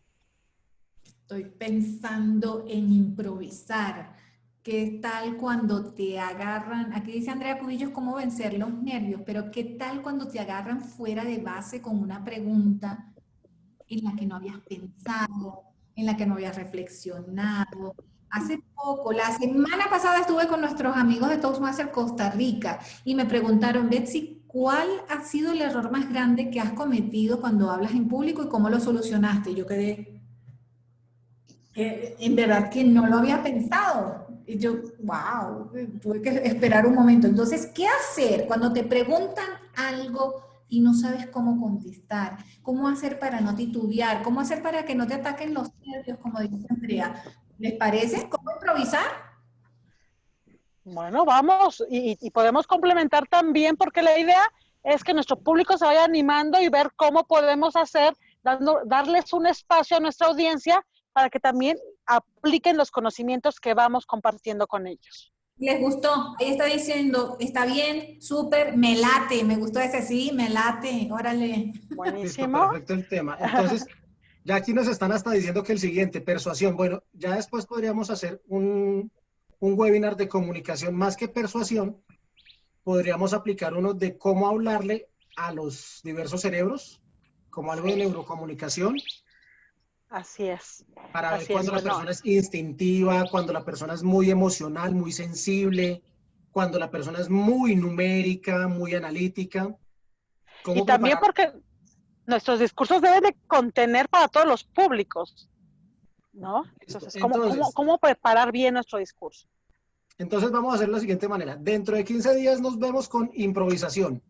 S2: Estoy pensando en improvisar. ¿Qué tal cuando te agarran? Aquí dice Andrea Cubillos cómo vencer los nervios, pero ¿qué tal cuando te agarran fuera de base con una pregunta en la que no habías pensado, en la que no habías reflexionado? Hace poco, la semana pasada estuve con nuestros amigos de Toastmaster Costa Rica y me preguntaron, Betsy, ¿cuál ha sido el error más grande que has cometido cuando hablas en público y cómo lo solucionaste? Y yo quedé, en verdad que no lo había pensado. Y yo, wow, tuve que esperar un momento. Entonces, ¿qué hacer cuando te preguntan algo y no sabes cómo contestar? ¿Cómo hacer para no titubear? ¿Cómo hacer para que no te ataquen los nervios, como dice Andrea? ¿Les parece? ¿Cómo improvisar?
S5: Bueno, vamos, y podemos complementar también porque la idea es que nuestro público se vaya animando y ver cómo podemos hacer, darles un espacio a nuestra audiencia para que también apliquen los conocimientos que vamos compartiendo con ellos.
S2: ¿Les gustó? Ahí está diciendo, está bien, súper, me late, me gustó ese sí, me late, órale.
S5: Buenísimo.
S1: Listo, perfecto el tema. Entonces, ya aquí nos están hasta diciendo que el siguiente, persuasión. Bueno, ya después podríamos hacer un webinar de comunicación más que persuasión. Podríamos aplicar uno de cómo hablarle a los diversos cerebros, como algo de neurocomunicación.
S5: Así es.
S1: Para ver cuando la persona es instintiva, cuando la persona es muy emocional, muy sensible, cuando la persona es muy numérica, muy analítica.
S5: Y también porque nuestros discursos deben de contener para todos los públicos, ¿no? Entonces, ¿cómo preparar bien nuestro discurso?
S1: Entonces vamos a hacer de la siguiente manera. Dentro de 15 días nos vemos con improvisación.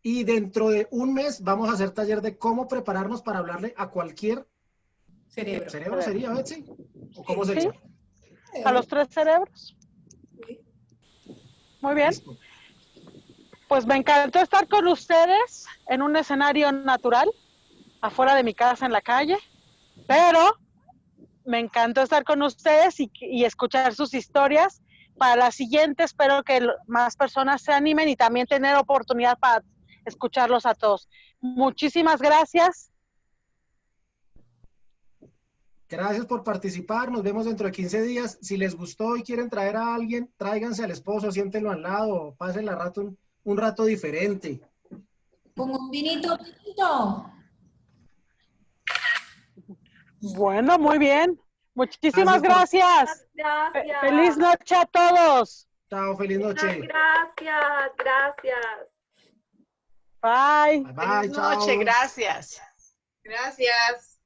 S1: Y dentro de un mes vamos a hacer taller de cómo prepararnos para hablarle a cualquier
S2: cerebro.
S1: ¿Cerebro sería, Betsy? ¿O cómo sería?
S5: Sí. ¿A los 3 cerebros? Sí. Muy bien. Listo. Pues me encantó estar con ustedes en un escenario natural, afuera de mi casa en la calle, pero me encantó estar con ustedes y escuchar sus historias. Para la siguiente espero que más personas se animen y también tener oportunidad para escucharlos a todos. Muchísimas gracias.
S1: Gracias por participar. Nos vemos dentro de 15 días. Si les gustó y quieren traer a alguien, tráiganse al esposo, siéntenlo al lado, pasen la rato un rato diferente.
S2: Con un vinito tinto.
S5: Bueno, muy bien. Muchísimas gracias.
S7: Gracias.
S5: Feliz noche a todos.
S1: Chao, feliz noche.
S7: Gracias, gracias.
S5: Bye.
S6: Feliz noche, gracias. Gracias.